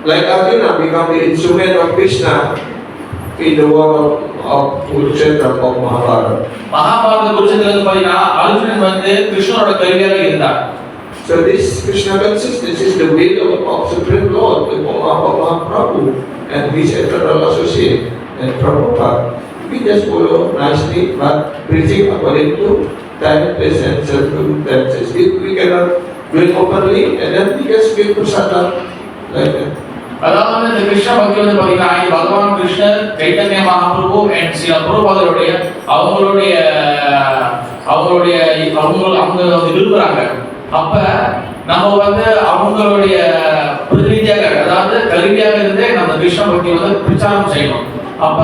[SPEAKER 1] Like Arjuna become the instrument of Krishna in the war of Kurukshetra of Mahabharata.
[SPEAKER 2] Mahabharata குருச்சேத்திரத்துல பாத்தீங்கன்னா அர்ஜுனன் வந்து கிருஷ்ணனோட கல்வியாக இருந்தார்.
[SPEAKER 1] So this Krishna consciousness is the will of Supreme Lord, the Mahaprabhu and his eternal associate and Prabhupada. We just follow nicely, but preaching according to time, place and circumstances. If we cannot do it openly, and then we just give prasadam like that.
[SPEAKER 2] அதாவது வந்து இந்த கிருஷ்ண பக்தி வந்து பாத்தீங்கன்னா இது பகவான் கிருஷ்ணர் Chaitanya Mahaprabhu and சில பிரபுபாதருடைய அவங்களுடைய அவங்களுடைய அவங்க வந்து விரும்புறாங்க. அப்ப நம்ம வந்து அவங்களுடைய பிரதிநிதியாக அதாவது கல்வியாக இருந்தே நம்ம கிருஷ்ண பக்தி வந்து பிரச்சாரம் செய்யணும். அப்ப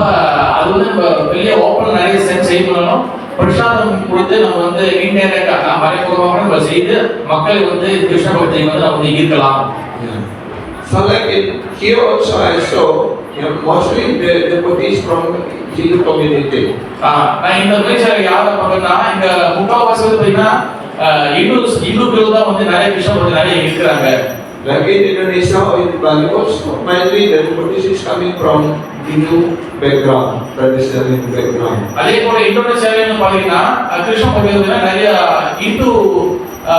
[SPEAKER 2] அது வந்து நம்ம வெளியே ஓப்பன் நிறைய செய்யணும். பிரசாதம் கொடுத்து நம்ம வந்து இன்டைரக்டா மறைமுகமாக நம்ம செய்து மக்களை வந்து கிருஷ்ண பக்தியை வந்து நம்ம வந்து ஈர்க்கலாம்.
[SPEAKER 1] So like here also I saw, mostly the devotees from Hindu community.
[SPEAKER 2] நான் இந்த மலேசியால யாரை பார்க்கறேன்னா இங்க முக்காவாசி வந்து பாத்தீங்கன்னா இந்துக்கள் தான் வந்து நிறைய கிருஷ்ண பக்தி நிறைய இருக்கிறாங்க.
[SPEAKER 1] Like in Indonesia or in Bali also, mainly the devotees is coming from Hindu background, traditional Hindu background.
[SPEAKER 2] அதே போல இந்தோனேசியாவில பாத்தீங்கன்னா கிருஷ்ண பக்தி வந்து நிறைய இந்து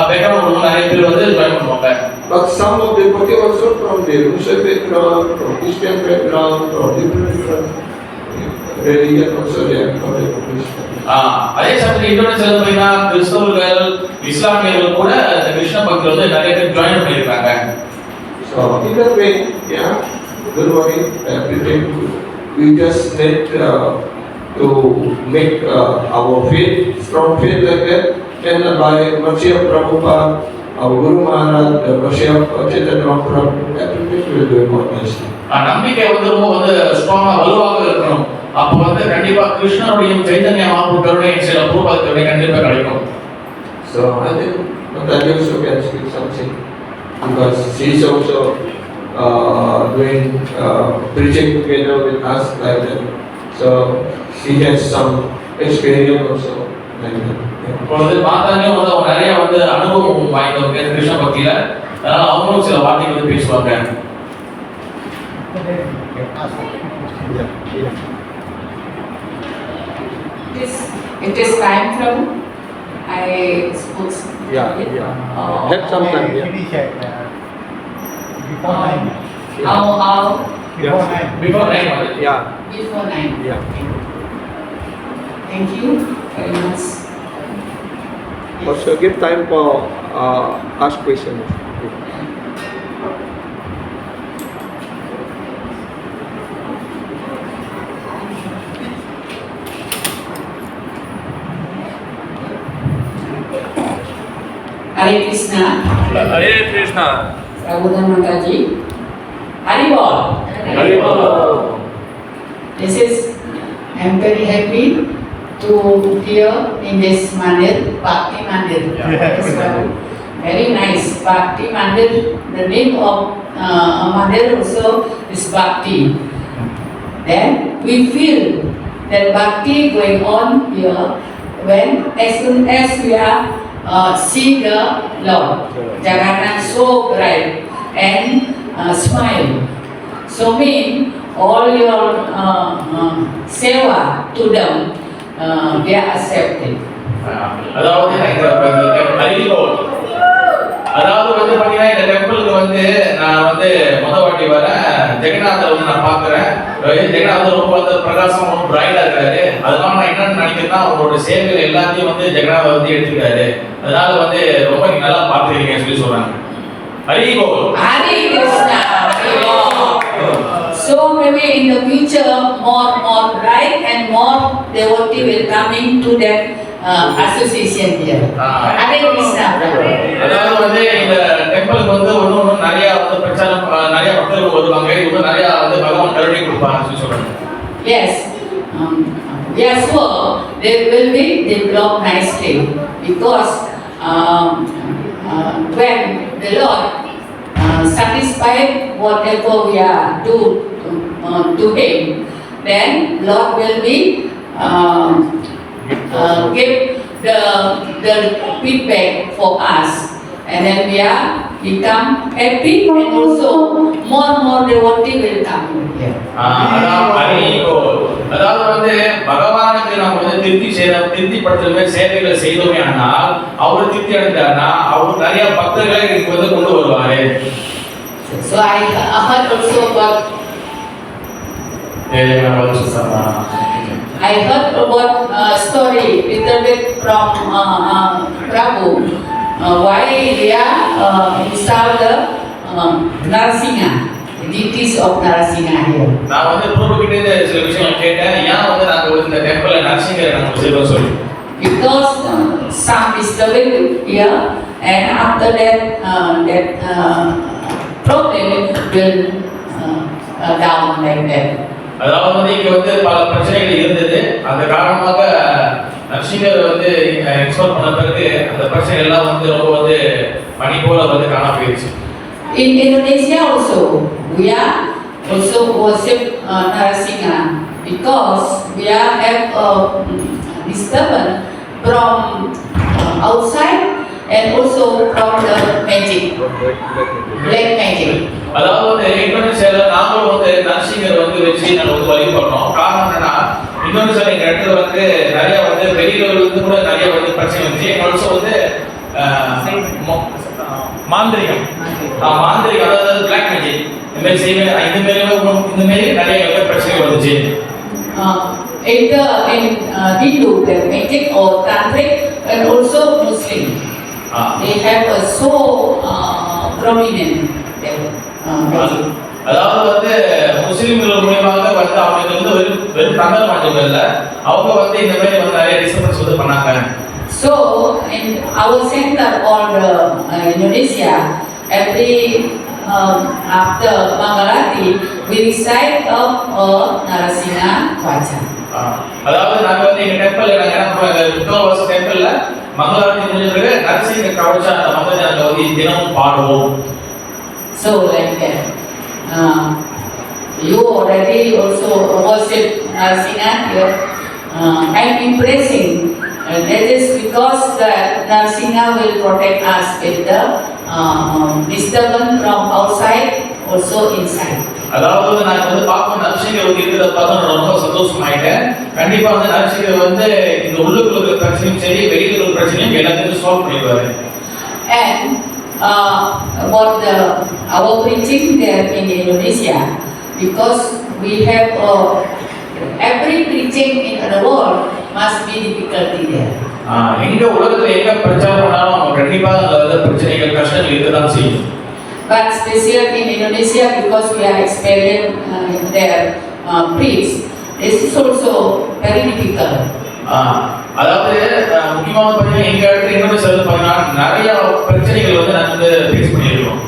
[SPEAKER 2] பேக்ரவுண்ட் உள்ள நிறைய பேர் வந்து ஜாயின் பண்ணுவாங்க.
[SPEAKER 1] But some of the devotees also from the Muslim background, from Christian background, from different religion also they are from the devotees.
[SPEAKER 2] அதே சமயத்துல இந்தோனேசியால பாத்தீங்கன்னா கிறிஸ்தவர்கள் இஸ்லாமியர்கள் கூட இந்த கிருஷ்ண பக்தியில வந்து நிறைய பேர் ஜாயின் பண்ணிருக்காங்க.
[SPEAKER 1] So either way, yeah, don't worry, everything we just need to make our faith, strong faith like that, and by mercy of Prabhupada, our Guru Maharaj, the mercy of Chaitanya Mahaprabhu, everything will do more nicely.
[SPEAKER 2] நம்பிக்கை வந்து ரொம்ப வந்து ஸ்ட்ராங்கா வலுவாக இருக்கணும். அப்ப வந்து கண்டிப்பா கிருஷ்ணனுடைய சைத்தன்ய மகாபிரபு கருணை சில பிரபுபாத கருணை கண்டிப்பா கிடைக்கும்.
[SPEAKER 1] So I think Mataji also can speak something because she is also doing preaching together with us like that. So she has some experience also like that.
[SPEAKER 2] இப்பொழுது மாதானியும் வந்து அவங்க நிறைய வந்து அனுபவம் வாய்ந்தவங்க கிருஷ்ண பக்தியில, அதனால அவங்களும் சில வார்த்தைகள் வந்து பேசுவாங்க.
[SPEAKER 5] It is time from I spoke.
[SPEAKER 6] Yeah. Had some time, yeah.
[SPEAKER 3] Finish at before 9.
[SPEAKER 5] How
[SPEAKER 3] Before 9.
[SPEAKER 2] Before 9.
[SPEAKER 6] Yeah.
[SPEAKER 5] before 9.
[SPEAKER 6] Yeah.
[SPEAKER 5] Thank you very much.
[SPEAKER 6] Also give time for ask questions.
[SPEAKER 5] Hare Krishna.
[SPEAKER 4] Hare Krishna.
[SPEAKER 5] Prabhupada Mataji. Hari Bol. This is, I am very happy to hear in this mandir, Bhakti Mandir. Yes, Prabhu. Very nice, Bhakti Mandir. The name of mandir also is Bhakti. Then we feel that Bhakti going on here when as soon as we are see the Lord Jagannath so bright and smile. So mean all your seva to them they are accepted.
[SPEAKER 2] அதாவது அதாவது வந்து பாத்தீங்கன்னா இந்த டெம்பிளுக்கு வந்து நான் வந்து முதல் வாட்டி வரேன். ஜெகநாதர் வந்து நான் பாக்குறேன். ஜெகநாதர் ரொம்ப வந்து பிரகாசம் ரொம்ப பிரைட்டா இருக்காரு. அதனால நான் என்னன்னு நினைக்கிறேன்னா அவங்களோட சேவைகள் எல்லாத்தையும் வந்து ஜெகநாதர் வந்து எடுத்துக்கிறாரு. அதனால வந்து ரொம்ப நீங்க நல்லா பாத்துக்கிறீங்கன்னு சொல்லி சொல்றாங்க. ஹரி போல்.
[SPEAKER 5] Hare Krishna. So maybe in the future more bright and more devotee will coming to that association here. Hare Krishna.
[SPEAKER 2] அதாவது வந்து இந்த டெம்பிளுக்கு வந்து ஒன்னும் நிறைய வந்து பிரச்சாரம் நிறைய பக்தர்கள் வருவாங்க. இவங்க நிறைய வந்து பகவான் கருணை கொடுப்பாங்கன்னு சொல்லி சொல்றாங்க.
[SPEAKER 5] Yes. Yes, sure. They will be developed nicely because when the Lord satisfied whatever we are do to Him, then Lord will be give the feedback for us, and then we are become happy, and also more devotee will come here.
[SPEAKER 2] அதாவது வந்து பகவானுக்கு நம்ம வந்து திருப்திப்படுத்துற சேவைகளை செய்தோமே ஆனால் அவர் திருப்தி அடைந்தார்னா அவர் நிறைய பக்தர்களை இங்க வந்து கொண்டு வருவாரு.
[SPEAKER 5] So I heard also about story little bit from Prabhu. Why they are installed the Narsinga. deities of Narasingha here.
[SPEAKER 2] நான் வந்து பிரபு கிட்ட இருந்து சில விஷயங்கள் கேட்டேன். ஏன் வந்து நாங்க வந்து இந்த டெம்பிள்ல நரசிங்கரை நாங்க வச்சிருக்கோம் சொல்லி.
[SPEAKER 5] Because some disturbance here, and after that, problem will down like that.
[SPEAKER 2] அதாவது வந்து இங்க வந்து பல பிரச்சனைகள் இருந்தது. அந்த காரணமாக நரசிங்கர் வந்து எக்ஸ்போர்ட் பண்ண பிறகு அந்த பிரச்சனை எல்லாம் வந்து ரொம்ப வந்து மணி போல வந்து காணாம போயிடுச்சு.
[SPEAKER 5] In Indonesia also, we are also worship Narasingha because we are have disturbance from outside and also from the magic, black magic.
[SPEAKER 2] அதாவது வந்து இந்தோனேசியால நாங்களும் வந்து நரசிங்கர் வந்து வச்சு நாங்க வந்து வழிபடுறோம். காரணம் என்னன்னா இந்தோனேசியால எங்க இடத்துல வந்து நிறைய வந்து வெளியில இருந்து கூட நிறைய வந்து பிரச்சனை வந்துச்சு. ஆல்சோ வந்து
[SPEAKER 4] மாந்திரிகம்.
[SPEAKER 2] மாந்திரிகம் அதாவது பிளாக் மேஜிக் இந்த மாதிரி செய்வேன் இந்த மாதிரி நிறைய பிரச்சனை வந்துச்சு.
[SPEAKER 5] In Hindu, the magic or tantric, and also Muslim, they have a so prominent magic.
[SPEAKER 2] அதாவது வந்து முஸ்லிம்கள் மூலமாக வந்து அவங்க வந்து வெறும் தங்கல் மாற்றங்கள் இல்லை, அவங்க வந்து இந்த மாதிரி வந்து நிறைய டிஸ்டர்பன்ஸ் வந்து பண்ணாங்க.
[SPEAKER 5] So in our center on the Indonesia, every after Mangalati, we recite of Narasingha Vacha.
[SPEAKER 2] அதாவது நாங்க வந்து எங்க டெம்பிள்ல நாங்க என்ன பண்ணுவாங்க, முக்கால்வாசி டெம்பிள்ல மங்களாரத்தி முடிஞ்ச பிறகு நரசிங்க கவச்சா அந்த மந்திரத்தை நாங்க வந்து தினமும் பாடுவோம்.
[SPEAKER 5] So like that. You already also worship Narasingha here. I'm impressing. That is because the Narasingha will protect us with the disturbance from outside, also inside.
[SPEAKER 2] அதாவது நான் வந்து பார்க்கும் நரசிங்கர் வந்து இருக்கிறத பார்த்து நான் ரொம்ப சந்தோஷமாயிட்டேன். கண்டிப்பா வந்து நரசிங்கர் வந்து இந்த உள்ளுக்குள்ள இருக்கிற பிரச்சனையும் சரி வெளியில இருக்கிற பிரச்சனையும் எல்லாத்தையும் சால்வ் பண்ணிடுவாரு.
[SPEAKER 5] And about our preaching there in Indonesia, because we have every preaching in the world must be difficulty there.
[SPEAKER 2] எங்க உலகத்துல எங்க பிரச்சாரம் பண்ணாலும் கண்டிப்பா அந்த பிரச்சனைகள் கஷ்டங்கள் இருக்கதான் செய்யும்.
[SPEAKER 5] But especially in Indonesia, because we are experienced their preach, this is also very difficult.
[SPEAKER 2] அதாவது முக்கியமாக பார்த்தீங்கன்னா எங்க இடத்துல இந்தோனேசியாவில் பார்த்தீங்கன்னா நிறைய பிரச்சனைகள் வந்து நாங்கள் வந்து ஃபேஸ் பண்ணியிருக்கோம்.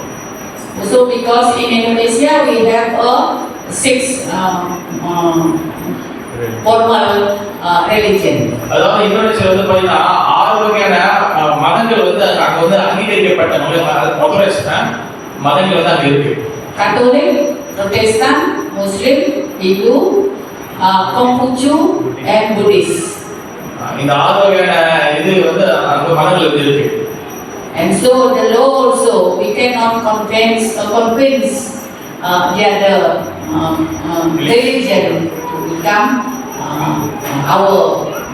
[SPEAKER 5] So because in Indonesia we have 6 formal religion.
[SPEAKER 2] அதாவது இந்தோனேசியாவில் வந்து பார்த்தீங்கன்னா 6 வகையான மதங்கள் வந்து அங்க வந்து அங்கீகரிக்கப்பட்ட மதங்கள் வந்து அங்க இருக்கு.
[SPEAKER 5] Catholic, Protestant, Muslim, Hindu, Konghucu, and Buddhist.
[SPEAKER 2] இந்த 6 வகையான இது வந்து அங்க மதங்கள் வந்து இருக்கு.
[SPEAKER 5] And so the law also we cannot convince the other religion to become our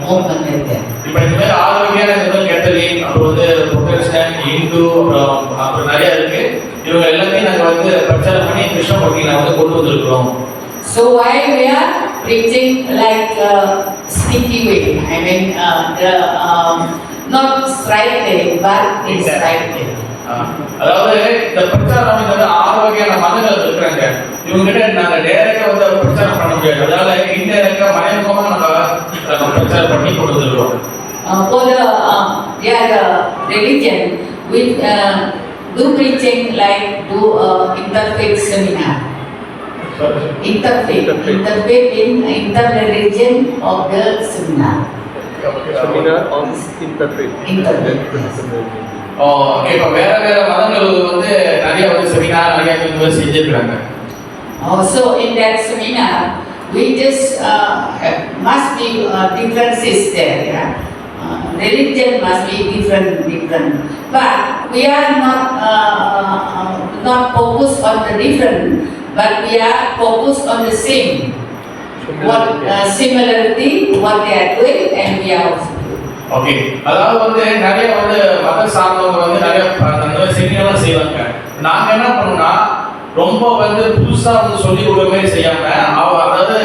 [SPEAKER 5] movement like that.
[SPEAKER 2] இப்போ இந்த மாதிரி 6 வகையான முதல் கேத்தலிக், அப்புறம் வந்து புரோட்டஸ்டன்ட், இந்து, அப்புறம் நிறைய இருக்கு. இவங்க எல்லாத்தையும் நாங்க வந்து பிரச்சாரம் பண்ணி கிருஷ்ண பக்தியில வந்து கொண்டு வந்திருக்கிறோம்.
[SPEAKER 5] So why we are preaching like sneaky way? I mean not straight way, but in straight way.
[SPEAKER 2] அதாவது இந்த பிரச்சாரம் இந்த 6 வகையான மதங்கள் இருக்காங்க. இவங்க கிட்ட நாங்க டைரக்டா வந்து பிரச்சாரம் பண்ண முடியாது. அதனால இன்டைரக்டா மறைமுகமா நம்ம பிரச்சாரம் பண்ணி கொண்டு வந்துருவோம்.
[SPEAKER 5] For the other religion, we do preaching like do interfaith seminar. Interfaith in interreligion of the seminar.
[SPEAKER 6] Seminar on interfaith.
[SPEAKER 2] இப்போ வேற வேற மதங்கள் வந்து நிறைய வந்து செமினார் நிறைய வந்து செஞ்சிருக்காங்க.
[SPEAKER 5] Also in that seminar, we just must be differences there. Yeah? Religion must be different, but we are not focused on the different, but we are focused on the same. What similarity, what they are doing, and we are also doing.
[SPEAKER 2] Okay, அதாவது வந்து நிறைய வந்து மத சார்ந்தவங்க வந்து நிறைய seminar செய்வாங்க. நாங்க என்ன பண்ணோம்னா ரொம்ப வந்து புதுசா வந்து சொல்லி கொடுக்குற மாதிரி செய்யாம அதாவது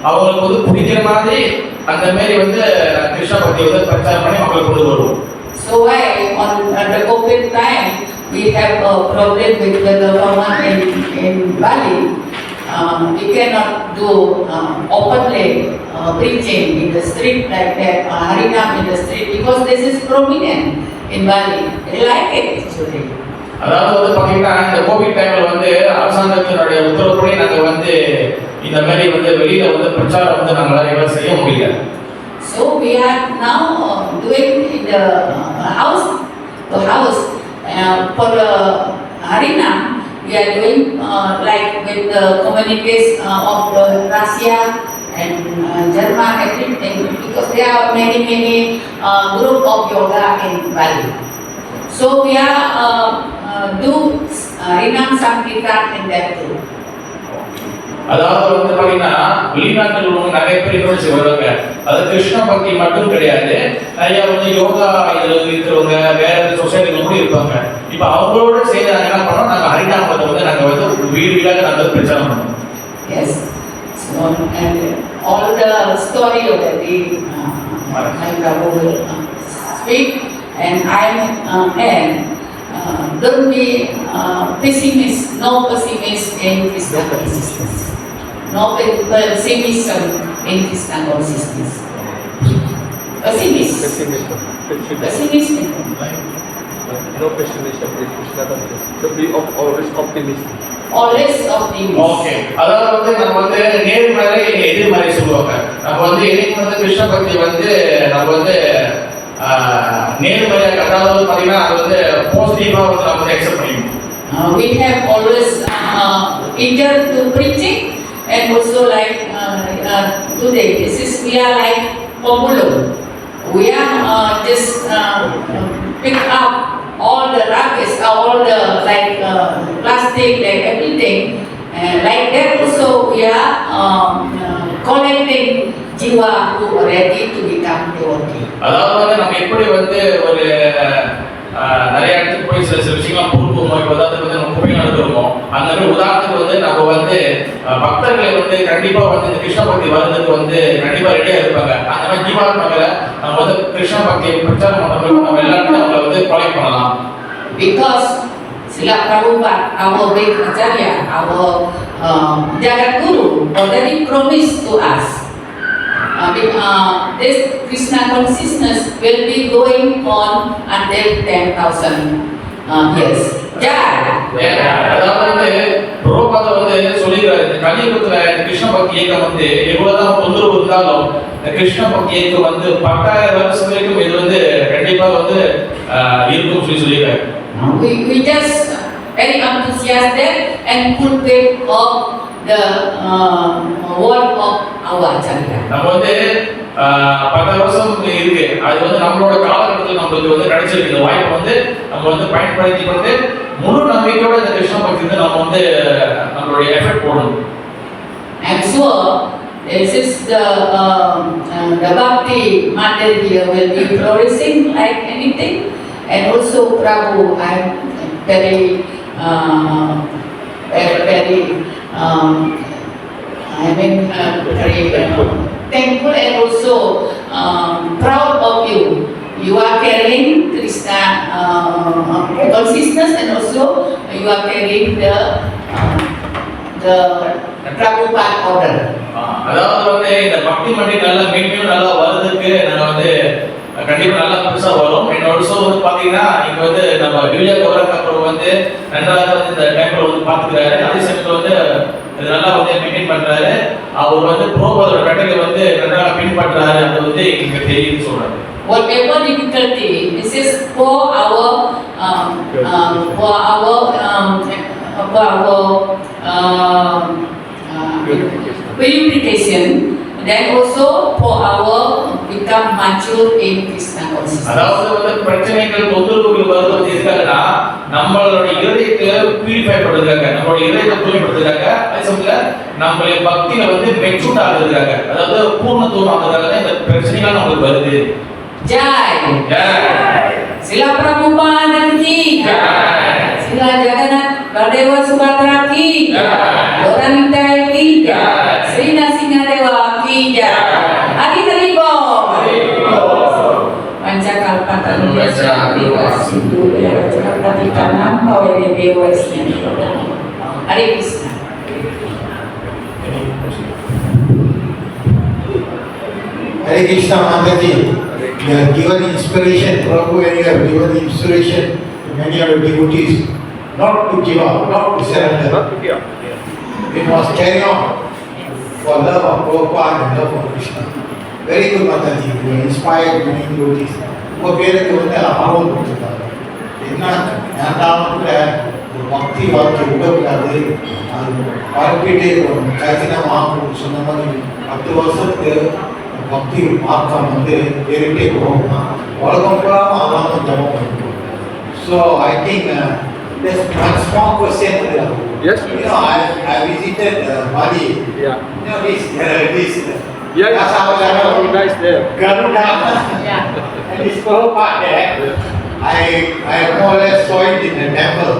[SPEAKER 2] அவங்களுக்கு வந்து பிடிக்கிற மாதிரி அந்த மாதிரி வந்து கிருஷ்ண பக்தி வந்து பிரச்சாரம் பண்ணி மக்களை கொண்டு வருவோம்.
[SPEAKER 5] So why on the COVID time we have a problem with the government in Bali. We cannot do openly preaching in the street like that, harinam in the street, because this is prominent in Bali. They like it actually.
[SPEAKER 2] அதாவது வந்து பாத்தீங்கன்னா இந்த Covid டைம்ல வந்து அரசாங்கத்தினுடைய உத்தரவுப்படி நாங்க வந்து இந்த மாதிரி வந்து வெளியில வந்து பிரச்சாரம் வந்து நாங்களால செய்ய முடியல.
[SPEAKER 5] So we are now doing in the house to house for the harinam. We are doing like with the communities of Russia and German, everything, because there are many group of yoga in Bali. So we are do Harinam Sankirtan in that too.
[SPEAKER 2] அதாவது வந்து பாத்தீங்கன்னா வெளிநாட்டில் உள்ளவங்க நிறைய பேர் இன்னொரு வருவாங்க. அது கிருஷ்ண பக்தி மட்டும் கிடையாது, நிறைய வந்து யோகா இதுல இருக்கிறவங்க வேற சொசைட்டில கூட இருப்பாங்க. இப்போ அவங்களோட சேர்ந்து நாங்க என்ன பண்ணோம், நாங்க ஹரிநாமத்தை வந்து நாங்க வந்து வீடு வீடாக நாங்க பிரச்சாரம் பண்ணோம்.
[SPEAKER 5] Yes. So and all the story of the day, my Prabhu will speak, and don't be pessimist, no pessimist in Krishna consciousness. No pessimism in Krishna consciousness. Pessimism.
[SPEAKER 6] No pessimism in Krishna consciousness. So be always optimistic.
[SPEAKER 5] Always optimism.
[SPEAKER 2] Okay, அதாவது வந்து நம்ம வந்து நேர்மறை எதிர்மறை சொல்லுவாங்க. நம்ம வந்து என்னைக்கு வந்து கிருஷ்ண பக்தி வந்து நம்ம வந்து நேர்மறையாக, அதாவது பாத்தீங்கன்னா அது வந்து பாசிட்டிவா வந்து நம்ம வந்து அக்செப்ட் பண்ணிக்கணும்.
[SPEAKER 5] We have always eager to preaching, and also like today, we are like pemulung. We are just pick up all the rubbish, all the like plastic, like everything, like that. Also we are collecting jiwa who are ready to become devotee.
[SPEAKER 2] அதாவது வந்து நம்ம எப்படி வந்து ஒரு நிறைய இடத்துக்கு போய் சில விஷயங்கள்லாம் பொறுப்போமோ, இப்போ அதாவது வந்து நம்ம குப்பை நடத்துறோமோ, அந்த மாதிரி உதாரணத்துக்கு வந்து நம்ம வந்து பக்தர்களை வந்து கண்டிப்பா வந்து இந்த கிருஷ்ண பக்தி வருதுக்கு வந்து கண்டிப்பா ரெடியா இருப்பாங்க. அந்த மாதிரி ஜீவாத்மாக்களை நம்ம வந்து கிருஷ்ண பக்தியை பிரச்சாரம் பண்ணுறோம், நம்ம எல்லாருமே அவங்களை வந்து கொலெக்ட் பண்ணலாம்.
[SPEAKER 5] Because Srila Prabhupada, our great Acharya, our Jagat Guru, already promised to us this Krishna consciousness will be going on until 10,000 years.
[SPEAKER 2] அதாவது வந்து பிரபுபாத வந்து சொல்லிக்கிறாரு, இந்த கலியுகத்துல இந்த கிருஷ்ண பக்தி இயக்கம் வந்து எவ்வளவுதான் தொந்தரவு இருந்தாலும் இந்த கிருஷ்ண பக்தி இயக்கம் வந்து 10,000 வருஷம் வரைக்கும் இது வந்து கண்டிப்பா வந்து இருக்கும் சொல்லியிருக்காரு.
[SPEAKER 5] We just very enthusiastic and fulfill of the word of our Acharya.
[SPEAKER 2] நம்ம வந்து 10 வருஷம் இருக்கு, அது வந்து நம்மளோட காலகட்டத்தில் நம்மளுக்கு வந்து கிடைச்சிருக்கு. இந்த வாய்ப்பை வந்து நம்ம வந்து பயன்படுத்தி கொண்டு முழு நம்பிக்கையோட இந்த கிருஷ்ண பக்தி வந்து நம்ம வந்து நம்மளுடைய எஃபர்ட் போடணும்.
[SPEAKER 5] And so this is the Bhakti Mandir here will be flourishing like anything. And also Prabhu, I am very thankful and also proud of you. You are carrying Krishna consciousness, and also you are carrying the Prabhupada order.
[SPEAKER 2] அதாவது வந்து இந்த பக்தி மண்டி நல்லா மேன்மையும் நல்லா வருதுக்கு நாங்கள் வந்து கண்டிப்பா நல்லா பெருசா வரும். என்னோட வந்து பாத்தீங்கன்னா இங்க வந்து நம்ம விஜய கௌரவ அப்புறம் வந்து நன்றாக வந்து இந்த டெம்பிள் வந்து பாத்துக்கிறாரு. அதே சமயத்துல வந்து இது நல்லா வந்து மெயின்டைன் பண்றாரு. அவர் வந்து ப்ரோபோதோட கட்டளை வந்து நன்றாக பின்பற்றாரு. அது வந்து இங்க தெரியுது சொல்றாரு.
[SPEAKER 5] Whatever difficulty, this is for our purification. Then also for our become mature in Krishna consciousness.
[SPEAKER 2] அதாவது வந்து பிரச்சனைகள் தொந்தரவுகள் வருவது எதுக்காகனா நம்மளோட இதயத்தை பியூரிஃபை பண்றதுக்காக, நம்மளோட இதயத்தை தூய்மைப்படுத்துறதுக்காக, அதே சமயத்துல நம்மளுடைய பக்தியில வந்து மெச்சூர்ட் ஆகுறதுக்காக, அதாவது பூர்ணத்துவம் ஆகுறதுக்காக இந்த பிரச்சனைகள் நமக்கு வருது.
[SPEAKER 5] Jai.
[SPEAKER 2] Jai.
[SPEAKER 5] Sila Prabhupada ki jai. Sila Jagannath Baladewa Subhadra ki jai. Gorantai ki jai. Sri Narasimha ki jai. Hari Hari Bol. Pancakalpataru
[SPEAKER 2] baca keluar.
[SPEAKER 5] Situ ya berarti tanam kau yang dewasnya. Hare Krishna.
[SPEAKER 3] Hare Krishna Mataji, you have given inspiration, Prabhu, and you have given inspiration to many other devotees not to give up, not to surrender.
[SPEAKER 6] Not to give.
[SPEAKER 3] We must carry on for love of Prabhupada and love of Krishna. Very good Mataji, you inspired many devotees. உங்கள் பேருக்கு வந்து ஆர்வம் கொடுத்துருக்காங்க. என்ன ஏண்டாம பக்தி வாழ்க்கை விடக்கூடாது, அது பரப்பிட்டே இருக்கணும். சைத்தன்ய மகாபிரபு சொன்ன மாதிரி 10 வருஷத்துக்கு பக்தி மார்க்கம் வந்து ஏறிட்டே போகணும்னா உலகம் பூராம ஆகாமல் ஜபம் பண்ணணும். So I think there's one small question.
[SPEAKER 6] Yes.
[SPEAKER 3] You know, I visited Bali.
[SPEAKER 6] Yeah.
[SPEAKER 3] You know this.
[SPEAKER 6] Yeah,
[SPEAKER 3] That's how I know.
[SPEAKER 6] you guys there.
[SPEAKER 3] Garuda.
[SPEAKER 5] Yeah.
[SPEAKER 3] And this Prabhupada there, I more or less saw it in the temple.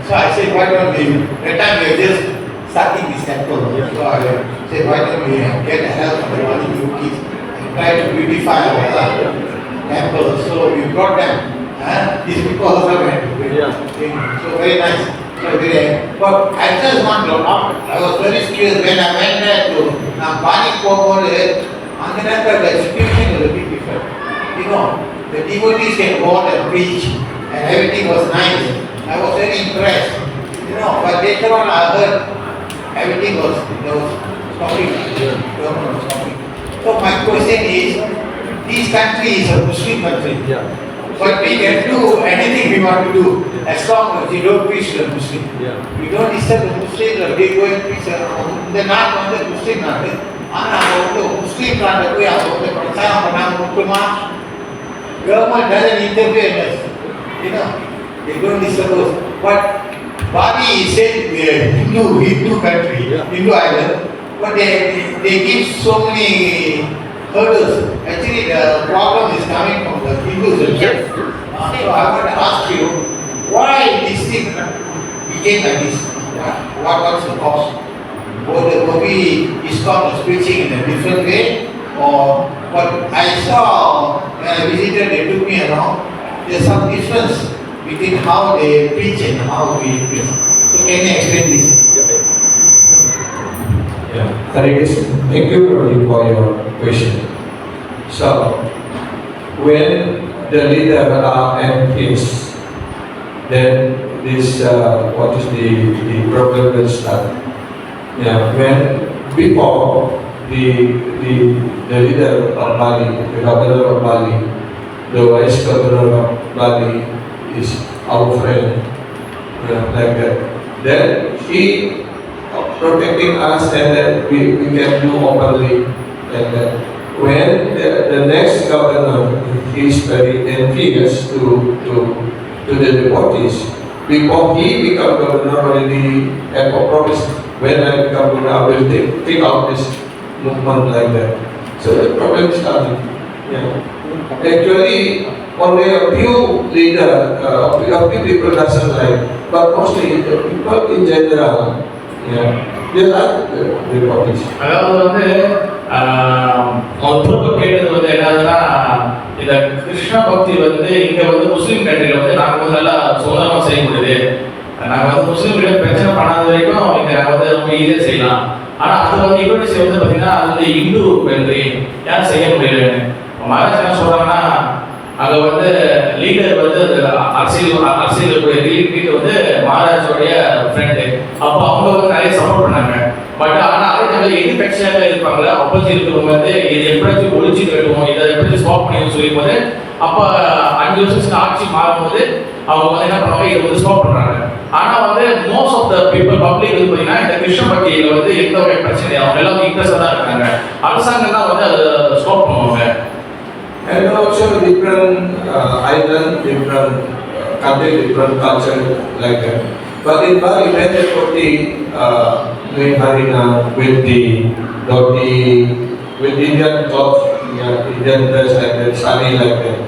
[SPEAKER 3] So I said, why don't we, that time we were just starting this temple. So I said, why don't we get the help of the Bali devotees and try to beautify our temple. So we brought them. These people also went.
[SPEAKER 6] Yeah.
[SPEAKER 3] So very nice. So very, but I just want to know, I was very curious when I went there to Bali Pomole, on the temple the situation was a bit different. You know, the devotees can go out and preach and everything was nice. I was very impressed. You know, but later on I heard everything was, there was stopping. Government was stopping. So my question is, this country is a Muslim country.
[SPEAKER 6] Yeah.
[SPEAKER 3] But we can do anything we want to do as long as we don't preach to the Muslim.
[SPEAKER 6] Yeah.
[SPEAKER 3] We don't disturb the Muslims or they go and preach. The not on the Muslim நாடு. ஆனா அவங்க முஸ்லீம் நாடு போய் அவங்க பிரச்சாரம் பண்ணாம முக்கியமா government doesn't interfere in us. You know, they don't disturb us. But Bali is said Hindu country, Hindu island, but they give so many hurdles. Actually, the problem is coming from the Hindus themselves. So I want to ask you, why this thing became like this? What's the cause? Maybe ISKCON was preaching in a different way, or what I saw when I visited, they took me around. There's some difference between how they preach and how we preach. So can you explain this?
[SPEAKER 1] Yeah. Hare Krishna. Thank you for your question. So, when the leader MPs, then this what is the problem will start. Yeah, when before the leader of Bali, the governor of Bali, the vice governor of Bali is our friend, like that. Then he protecting us and then we can do openly like that. When the next governor is very envious to the devotees, before he become governor already have a promise, when I become governor I will take out this movement like that. So the problem is coming. Yeah. Actually only a few leader, a few people doesn't like, but mostly the people in general, yeah, they like the devotees.
[SPEAKER 2] அதாவது வந்து அவர் திரும்ப கேட்டது வந்து என்னதுன்னா, இந்த கிருஷ்ண பக்தி வந்து இங்க வந்து முஸ்லீம் கண்ட்ரில வந்து நாங்க வந்து நல்லா சுதந்திரமா செய்ய முடியுது. நாங்க வந்து முஸ்லீம்கிட்ட பிரச்சனை பண்ணாத வரைக்கும் இங்க நாங்க வந்து ரொம்ப ஈஸியா செய்யலாம். ஆனா அது வந்து இண்டோனேஷியா வந்து பாத்தீங்கன்னா அது வந்து இந்து கண்ட்ரி, யாரும் செய்ய முடியலன்னு. மகாராஜ் என்ன சொல்றாங்கன்னா, அங்க வந்து லீடர் வந்து அரசியல் லீடர் வந்து மகாராஜோடைய ஃப்ரெண்டு. அப்போ அவங்க வந்து நிறைய சப்போர்ட் பண்ணாங்க. பட் ஆனா அதே டைம்ல எது கட்சியாக இருப்பாங்களா அப்போசி இருக்கிறவங்க வந்து இது எப்படியாச்சும் ஒழிச்சு கட்டுவோம், இதை எப்படியாச்சும் ஸ்டாப் பண்ணி சொல்லும் போது அப்ப 5 வருஷத்துக்கு ஆட்சி மாறும்போது அவங்க வந்து என்ன பண்ணுவாங்க, இதை வந்து ஸ்டாப் பண்றாங்க. ஆனா வந்து most of the people public வந்து பாத்தீங்கன்னா இந்த கிருஷ்ண பக்தியில வந்து எந்த ஒரு பிரச்சனை அவங்க எல்லாம் இன்ட்ரெஸ்டா தான் இருக்காங்க. அரசாங்கம் தான் வந்து அதை ஸ்டாப் பண்ணுவாங்க.
[SPEAKER 1] And also different island, different country, different culture like that. But in Bali, when they put the doing harina with the dhoti, with Indian clothes, yeah, Indian dress like that, sari like that,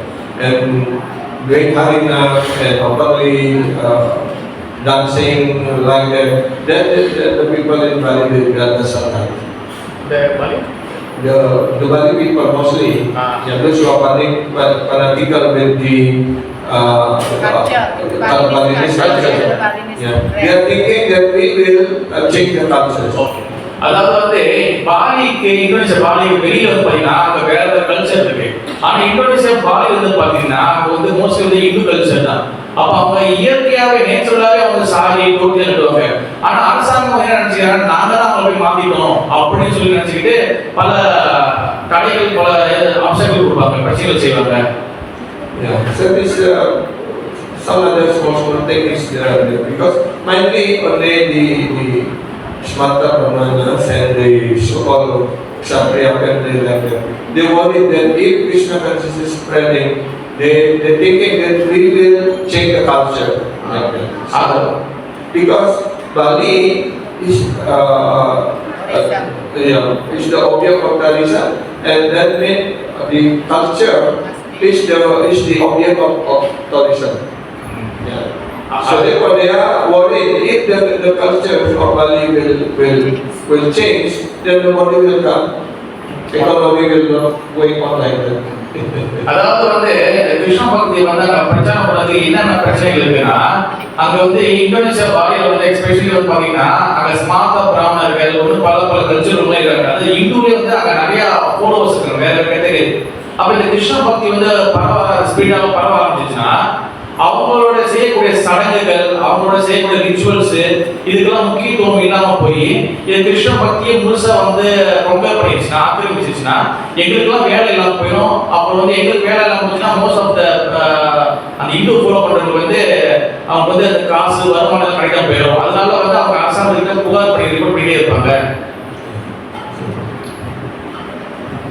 [SPEAKER 1] and doing harina and openly dancing like that, then the people in Bali they understand that.
[SPEAKER 4] The Bali?
[SPEAKER 1] the Bali people mostly, those who are fanatical with the Balinese culture, they are thinking that we will change the culture.
[SPEAKER 2] Okay. அதாவது வந்து பாலிக்கு Indonesia பாலிக்கு வெளியில வந்து பாத்தீங்கன்னா அங்க வேற வேற culture இருக்கு. ஆனா இந்தோனேஷியா பாலி வந்து பாத்தீங்கன்னா அங்க வந்து மோஸ்ட்லி வந்து இந்து கல்ச்சர் தான். அப்ப அவங்க இயற்கையாவே நேச்சுரலாவே அவங்க சாரி டோட்டி கட்டுவாங்க. ஆனா அரசாங்கம் என்ன நினைச்சுக்கிறாங்க, நாங்க தான் அவங்களை போய் மாத்திட்டோம் அப்படின்னு சொல்லி நினைச்சுக்கிட்டு பல தடைகள் பல அம்சங்கள் கொடுப்பாங்க, பிரச்சனைகள் செய்வாங்க.
[SPEAKER 1] Yeah, so this some other small things because mainly only the Smarta Brahmanas and the so-called Kshatriya family like that. They worry that if Krishna consciousness is spreading, they're thinking that we will change the culture. Like that. So, because Bali is is the object of tourism, and that means the culture is the object of tourism. Yeah. So therefore they are worried if the culture of Bali will change, then nobody will come. Economy will not going on like that.
[SPEAKER 2] அதாவது வந்து கிருஷ்ண பக்தி வந்து அங்க பிரச்சாரம் பண்ணதுக்கு என்னென்ன பிரச்சனைகள் இருக்குன்னா, அங்க வந்து இந்தோனேஷியா பாலியில வந்து எஸ்பெஷலி வந்து பாத்தீங்கன்னா அங்க ஸ்மார்த்த பிராமணர்கள் வந்து பல பல கல்ச்சர் உள்ள இருக்காங்க. அது இந்துலே வந்து அங்க நிறைய ஃபாலோவர்ஸ் இருக்காங்க, வேற கேட்டகரி. அப்ப இந்த கிருஷ்ண பக்தி வந்து ஸ்பீடாக பரவ ஆரம்பிச்சுன்னா அவங்களோட செய்யக்கூடிய சடங்குகள், அவங்களோட செய்யக்கூடிய ரிச்சுவல்ஸ் இதுக்கெல்லாம் முக்கியத்துவம் இல்லாம போய் இது கிருஷ்ண பக்தியை முழுசா வந்து கம்பேர் பண்ணிடுச்சுன்னா, ஆக்கிரமிச்சிச்சுன்னா எங்களுக்கெல்லாம் வேலை இல்லாம போயிடும். அப்புறம் வந்து எங்களுக்கு வேலை இல்லாம போச்சுன்னா மோஸ்ட் ஆஃப் த அந்த இந்து ஃபாலோ பண்றவங்களுக்கு வந்து அவங்க வந்து அந்த காசு வருமானம் கிடைக்காம போயிடும். அதனால வந்து அவங்க அரசாங்கத்துக்கு புகார் பண்ணி ரிப்போர்ட் பண்ணிட்டே இருப்பாங்க.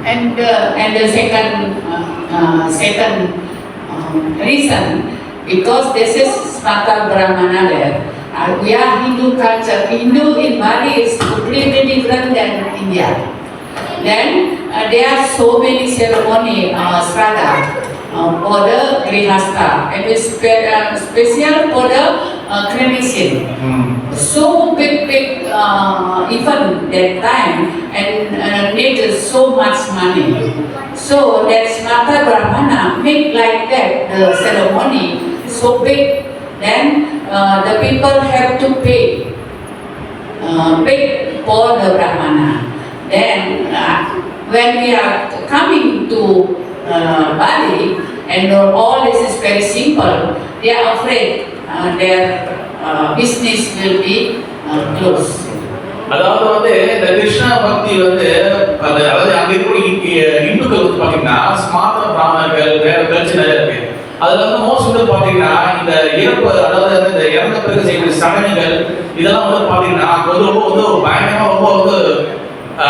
[SPEAKER 5] And the second reason, because this is Smarta Brahmana there. We are Hindu culture. Hindu in Bali is completely different than India. Then there are so many ceremony, Sraddha, for the Grihastha, and it's special for the cremation. So big even that time, and need so much money. So that Smarta Brahmana make like that the ceremony so big. Then the people have to pay for the Brahmana. Then when we are coming to Bali, and all this is very simple, they are afraid their business will be closed.
[SPEAKER 2] அதாவது வந்து இந்த கிருஷ்ண பக்தி வந்து அதாவது அங்க இருக்கக்கூடிய இந்துக்கள் வந்து பாத்தீங்கன்னா ஸ்மார்த்த பிராமணர்கள் வேற கல்ச்சர் நிறைய இருக்கு. அதுல வந்து மோஸ்ட் வந்து பாத்தீங்கன்னா இந்த இறப்பு, அதாவது இந்த இறந்த பிறகு செய்யக்கூடிய சடங்குகள் இதெல்லாம் வந்து பாத்தீங்கன்னா அங்க வந்து ரொம்ப வந்து பயங்கரமா ரொம்ப வந்து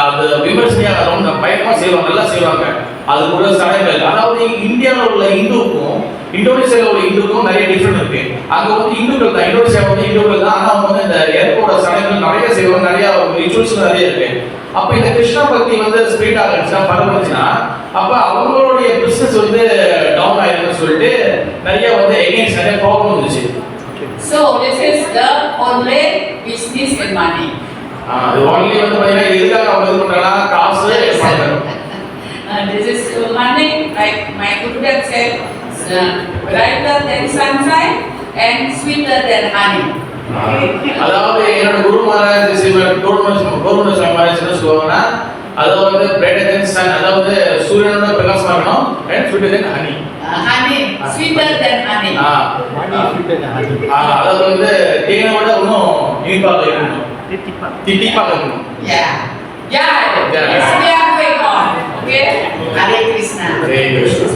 [SPEAKER 2] அந்த விமர்சனையாக ரொம்ப பயங்கரமா செய்வாங்க, நல்லா செய்வாங்க. அது கூட சடங்குகள், அதாவது இந்தியாவில் உள்ள இந்துக்கும் இந்தோனேஷியாவில் உள்ள இந்துக்கும் நிறைய டிஃபரெண்ட் இருக்கு. அங்க வந்து இந்துக்கள் தான், இந்தோனேஷியா வந்து இந்துக்கள் தான், ஆனா அவங்க வந்து இந்த இறப்போட சடங்குகள் நிறைய செய்வாங்க, நிறைய ரிச்சுவல்ஸ் நிறைய இருக்கு. அப்ப இந்த கிருஷ்ண பக்தி வந்து ஸ்பீட் ஆகிடுச்சுன்னா பரவச்சுன்னா அப்ப அவங்களுடைய பிசினஸ் வந்து டவுன் ஆயிருக்குன்னு சொல்லிட்டு நிறைய வந்து எகெயின்ஸ்ட் நிறைய ப்ராப்ளம் வந்துச்சு.
[SPEAKER 5] So this is the only business and money.
[SPEAKER 2] அது ஒன்லி வந்து பாத்தீங்கன்னா எதுக்காக அவங்க இது பண்றாங்கன்னா காசு பண்றாங்க.
[SPEAKER 5] This is money, like my Gurudev said, brighter than sunshine and sweeter than honey.
[SPEAKER 2] அதாவது என்னோட குரு மகாராஜ் கவர்மெண்ட் மகாராஜ் என்ன சொல்லுவாங்கன்னா அதாவது பிரைட்டர் தென் சன், அதாவது சூரியனோட பிரகாசமா இருக்கணும், and sweeter then honey.
[SPEAKER 5] Honey, sweeter than honey.
[SPEAKER 2] அதாவது வந்து தேனோட இன்னும் இனிப்பாக இருக்கணும், தித்திப்பாக இருக்கணும்.
[SPEAKER 5] Yeah. Yeah. Yes, we are going on. Okay. Hare Krishna.
[SPEAKER 2] Hare Krishna.